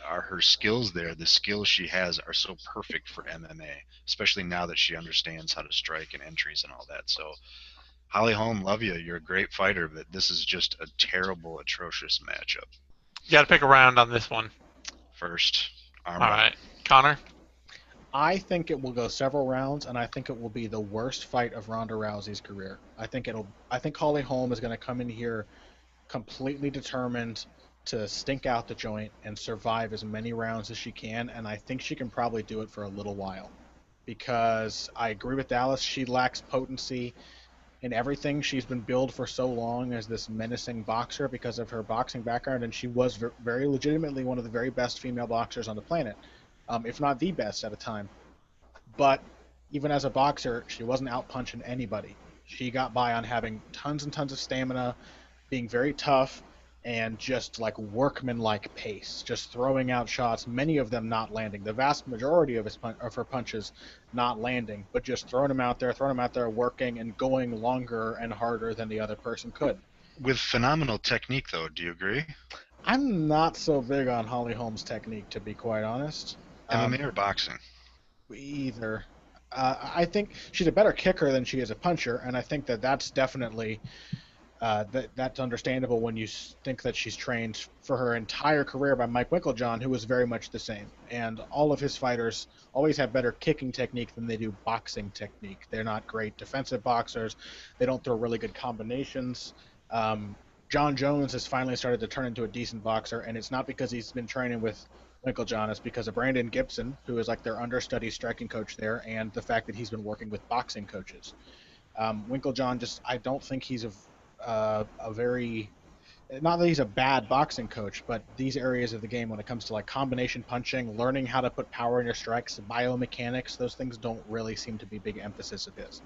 are her skills there, the skills she has are so perfect for MMA, especially now that she understands how to strike and entries and all that. So, Holly Holm, love you. You're a great fighter, but this is just a terrible, atrocious matchup. You got to pick a round on this one. First, armbar. All right, Connor. I think it will go several rounds, and I think it will be the worst fight of Ronda Rousey's career. I think Holly Holm is going to come in here completely determined to stink out the joint and survive as many rounds as she can, and I think she can probably do it for a little while. Because I agree with Dallas, she lacks potency in everything. She's been billed for so long as this menacing boxer because of her boxing background, and she was very legitimately one of the very best female boxers on the planet, if not the best at a time. But even as a boxer, she wasn't out punching anybody. She got by on having tons and tons of stamina, being very tough, and just like workman-like pace, just throwing out shots, many of them not landing. The vast majority of her punches not landing, but just throwing them out there, working and going longer and harder than the other person could. With phenomenal technique, though, do you agree? I'm not so big on Holly Holm's technique, to be quite honest. MMA or boxing? Either. I think she's a better kicker than she is a puncher, and I think that that's definitely that's understandable when you think that she's trained for her entire career by Mike Winkeljohn, who was very much the same. And all of his fighters always have better kicking technique than they do boxing technique. They're not great defensive boxers. They don't throw really good combinations. John Jones has finally started to turn into a decent boxer, and it's not because he's been training with Winkeljohn. It's because of Brandon Gibson, who is like their understudy striking coach there, and the fact that he's been working with boxing coaches. Winkeljohn I don't think he's a very, not that he's a bad boxing coach, but these areas of the game when it comes to like combination punching, learning how to put power in your strikes, biomechanics, those things don't really seem to be big emphasis of his.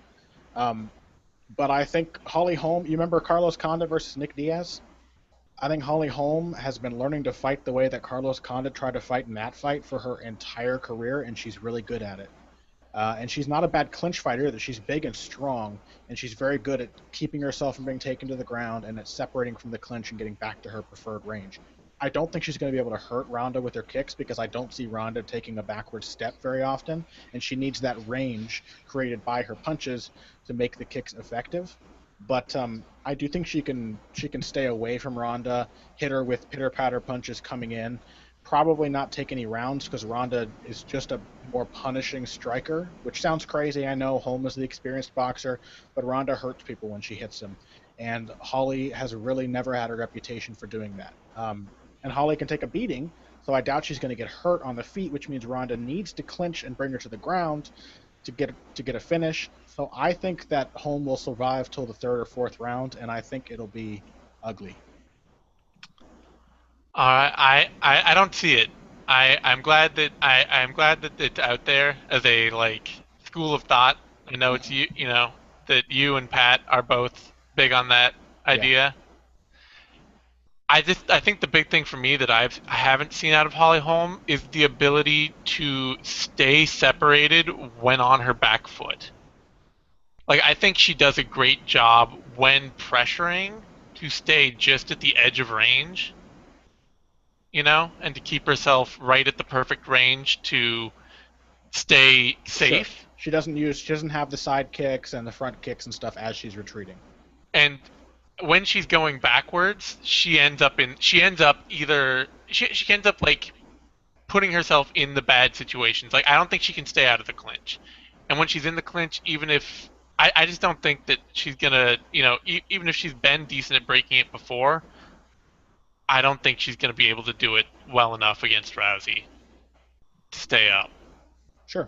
But I think Holly Holm, you remember Carlos Condit versus Nick Diaz? I think Holly Holm has been learning to fight the way that Carlos Condit tried to fight in that fight for her entire career, and she's really good at it. And she's not a bad clinch fighter either. She's big and strong, and she's very good at keeping herself from being taken to the ground and at separating from the clinch and getting back to her preferred range. I don't think she's going to be able to hurt Ronda with her kicks because I don't see Ronda taking a backward step very often, and she needs that range created by her punches to make the kicks effective. But I do think she can stay away from Ronda, hit her with pitter-patter punches coming in, probably not take any rounds because Ronda is just a more punishing striker, which sounds crazy. I know Holm is the experienced boxer, but Ronda hurts people when she hits him. And Holly has really never had a reputation for doing that. And Holly can take a beating, so I doubt she's going to get hurt on the feet, which means Ronda needs to clinch and bring her to the ground to get a finish. So I think that Holm will survive till the third or fourth round, and I think it'll be ugly. I don't see it. I'm glad that I'm glad that it's out there as a like school of thought. I know it's you know that you and Pat are both big on that idea. Yeah. I think the big thing for me that I haven't seen out of Holly Holm is the ability to stay separated when on her back foot. Like I think she does a great job when pressuring to stay just at the edge of range. And to keep herself right at the perfect range to stay safe. Sure. She doesn't have the side kicks and the front kicks and stuff as she's retreating. And when she's going backwards, she ends up like putting herself in the bad situations. Like I don't think she can stay out of the clinch. And when she's in the clinch, even if I just don't think that she's gonna, even if she's been decent at breaking it before, I don't think she's going to be able to do it well enough against Rousey to stay up. Sure.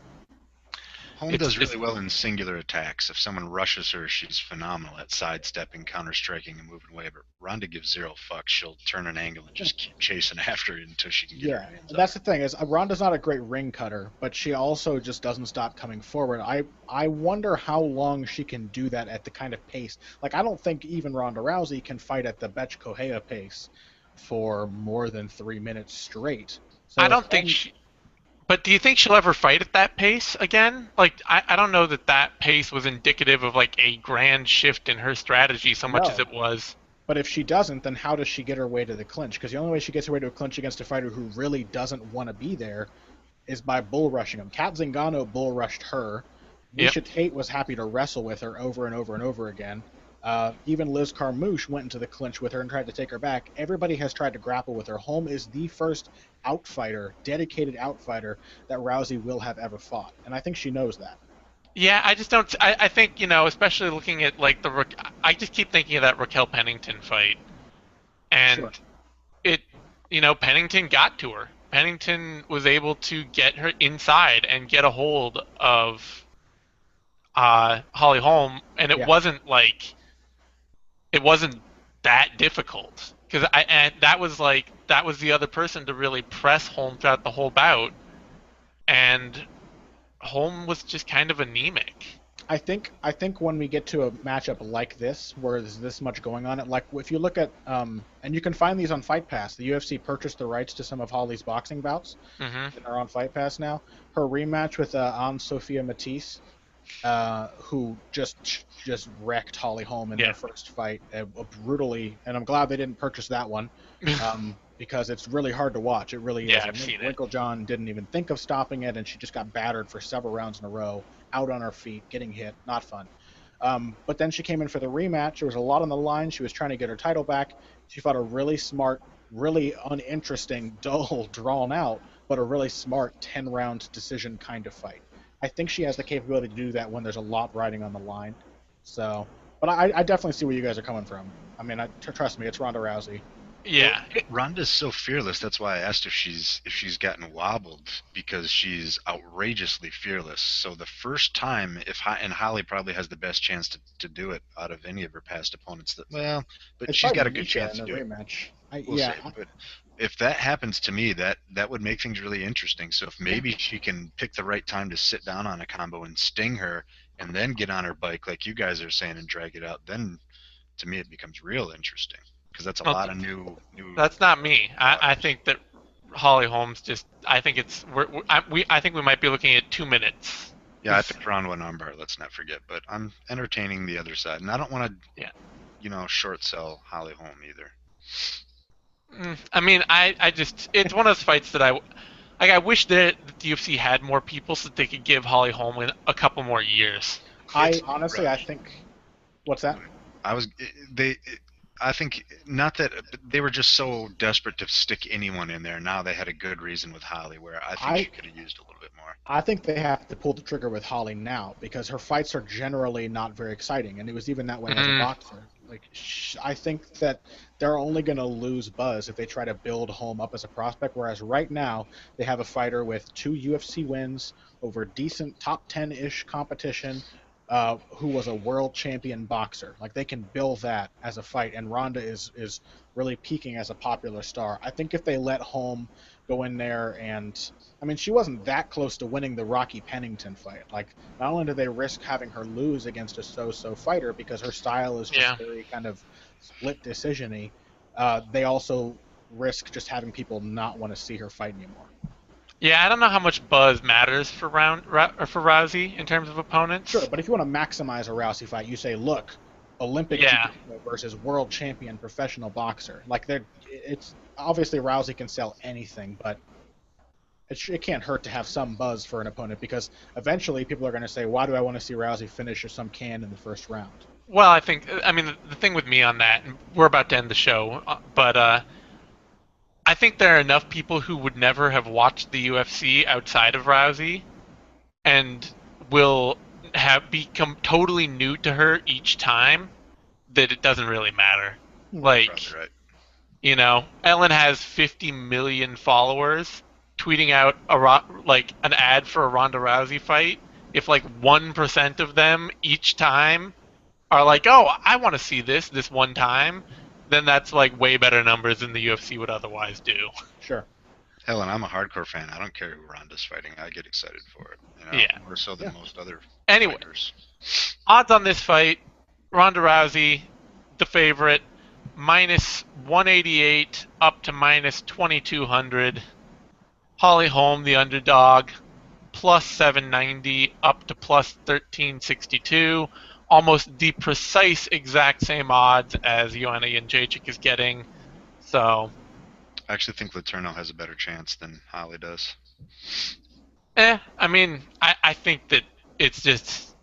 Holm does really well in singular attacks. If someone rushes her, she's phenomenal at sidestepping, counter-striking, and moving away. But Ronda gives zero fucks. She'll turn an angle and just keep chasing after it until she can get her hands up. That's the thing is Ronda's not a great ring cutter, but she also just doesn't stop coming forward. I wonder how long she can do that at the kind of pace. Like I don't think even Ronda Rousey can fight at the Betch Correia pace for more than 3 minutes straight. So I don't think she... But do you think she'll ever fight at that pace again? Like, I don't know that pace was indicative of, like, a grand shift in her strategy so much as it was. But if she doesn't, then how does she get her way to the clinch? Because the only way she gets her way to a clinch against a fighter who really doesn't want to be there is by bull rushing him. Kat Zingano bull rushed her. Misha Tate was happy to wrestle with her over and over and over again. Even Liz Carmouche went into the clinch with her and tried to take her back. Everybody has tried to grapple with her. Holm is the first dedicated outfighter that Rousey will have ever fought. And I think she knows that. Yeah, I just don't... I think, especially looking at, like, I just keep thinking of that Raquel Pennington fight. And Pennington got to her. Pennington was able to get her inside and get a hold of Holly Holm, and it wasn't like... It wasn't that difficult because that was the other person to really press Holm throughout the whole bout, and Holm was just kind of anemic. I think when we get to a matchup like this, where there's this much going on, like if you look at and you can find these on Fight Pass. The UFC purchased the rights to some of Holly's boxing bouts that are on Fight Pass now. Her rematch with Anne-Sophia Matisse. Who just wrecked Holly Holm in their first fight brutally, and I'm glad they didn't purchase that one because it's really hard to watch. It really is. I've seen Winkeljohn didn't even think of stopping it, and she just got battered for several rounds in a row. out on her feet, getting hit, not fun. But then she came in for the rematch. There was a lot on the line. She was trying to get her title back. She fought a really smart, really uninteresting, dull, drawn out, but a really smart 10-round decision kind of fight. I think she has the capability to do that when there's a lot riding on the line. So, but I definitely see where you guys are coming from. I mean, trust me, it's Ronda Rousey. Yeah. Ronda's so fearless. That's why I asked if she's gotten wobbled, because she's outrageously fearless. So the first time, and Holly probably has the best chance to do it out of any of her past opponents. But It's she's got a probably good chance in to a do it. rematch. We'll see. But if that happens to me, that would make things really interesting. So if maybe she can pick the right time to sit down on a combo and sting her, and then get on her bike like you guys are saying and drag it out, then to me it becomes real interesting, because that's a lot of new. That's not me. I think that Holly Holm's just. I think it's. I think we might be looking at 2 minutes. Yeah, I picked round one armbar. Let's not forget. But I'm entertaining the other side, and I don't want to. Yeah. Short sell Holly Holm either. I mean, I just. It's one of those fights that I wish that the UFC had more people so that they could give Holly Holm a couple more years. I think. What's that? I think not that they were just so desperate to stick anyone in there. Now they had a good reason with Holly, where I think she could have used a little bit more. I think they have to pull the trigger with Holly now, because her fights are generally not very exciting, and it was even that way as a boxer. Like, I think that they're only going to lose buzz if they try to build Holm up as a prospect, whereas right now they have a fighter with 2 UFC wins over decent top 10-ish competition, who was a world champion boxer. Like, they can build that as a fight, and Ronda is really peaking as a popular star. I think if they let Holm go in there, and I mean, she wasn't that close to winning the Rocky Pennington fight. Like, not only do they risk having her lose against a so-so fighter because her style is just very kind of split decision-y, they also risk just having people not want to see her fight anymore. Yeah, I don't know how much buzz matters for Rousey in terms of opponents. Sure, but if you want to maximize a Rousey fight, you say, look, Olympic champion versus world champion professional boxer. Like, it's obviously Rousey can sell anything, but it can't hurt to have some buzz for an opponent, because eventually people are going to say, why do I want to see Rousey finish some can in the first round? Well, I mean, the thing with me on that, and we're about to end the show, but I think there are enough people who would never have watched the UFC outside of Rousey and will have become totally new to her each time that it doesn't really matter. Like, right. Ellen has 50 million followers. Tweeting out an ad for a Ronda Rousey fight, if like 1% of them each time are like, oh, I want to see this one time, then that's like way better numbers than the UFC would otherwise do. Sure. Helen, I'm a hardcore fan. I don't care who Ronda's fighting. I get excited for it. Yeah. More so than most other anyway, fighters. Odds on this fight: Ronda Rousey, the favorite, minus 188 up to minus 2200. Holly Holm, the underdog, plus 790 up to plus 1362. Almost the precise exact same odds as Joanna Jedrzejczyk is getting. So, I actually think Letourneau has a better chance than Holly does. I mean, I think that it's just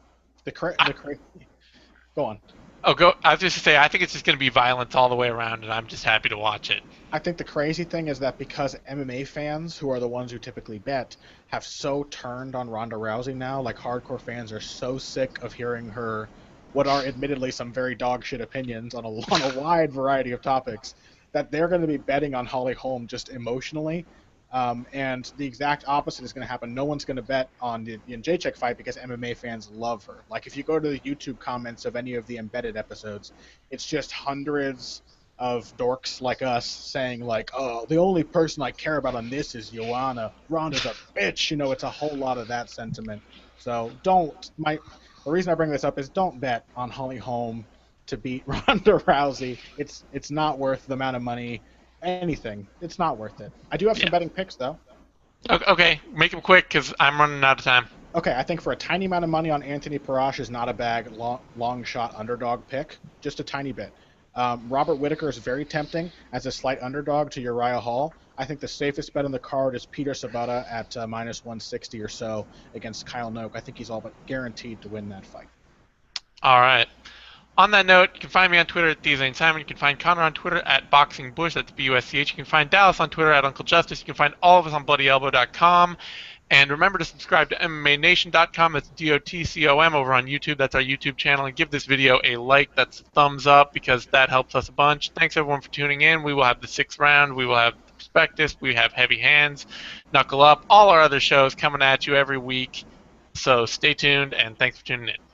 Go on. I was just to say, I think it's just going to be violence all the way around, and I'm just happy to watch it. I think the crazy thing is that because MMA fans, who are the ones who typically bet, have so turned on Ronda Rousey now, like hardcore fans are so sick of hearing her, what are admittedly some very dog shit opinions on a wide variety of topics, that they're going to be betting on Holly Holm just emotionally. And the exact opposite is going to happen. No one's going to bet on the Jedrzejczyk fight because MMA fans love her. Like, if you go to the YouTube comments of any of the embedded episodes, it's just hundreds of dorks like us saying, like, oh, the only person I care about on this is Joanna. Ronda's a bitch. It's a whole lot of that sentiment. So the reason I bring this up is don't bet on Holly Holm to beat Ronda Rousey. It's not worth the amount of money. Anything. It's not worth it. I do have some betting picks, though. Okay, make them quick because I'm running out of time. Okay, I think for a tiny amount of money on Anthony Perosh is not a bad long shot underdog pick. Just a tiny bit. Robert Whittaker is very tempting as a slight underdog to Uriah Hall. I think the safest bet on the card is Peter Sobotta at minus 160 or so against Kyle Noke. I think he's all but guaranteed to win that fight. All right. On that note, you can find me on Twitter at TheZaneSimon. You can find Connor on Twitter at BoxingBush. That's BUSCH. You can find Dallas on Twitter at Uncle Justice. You can find all of us on BloodyElbow.com. And remember to subscribe to MMANation.com. That's DOTCOM over on YouTube. That's our YouTube channel. And give this video a like. That's a thumbs up because that helps us a bunch. Thanks, everyone, for tuning in. We will have the 6th round. We will have the prospectus. We have Heavy Hands, Knuckle Up, all our other shows coming at you every week. So stay tuned, and thanks for tuning in.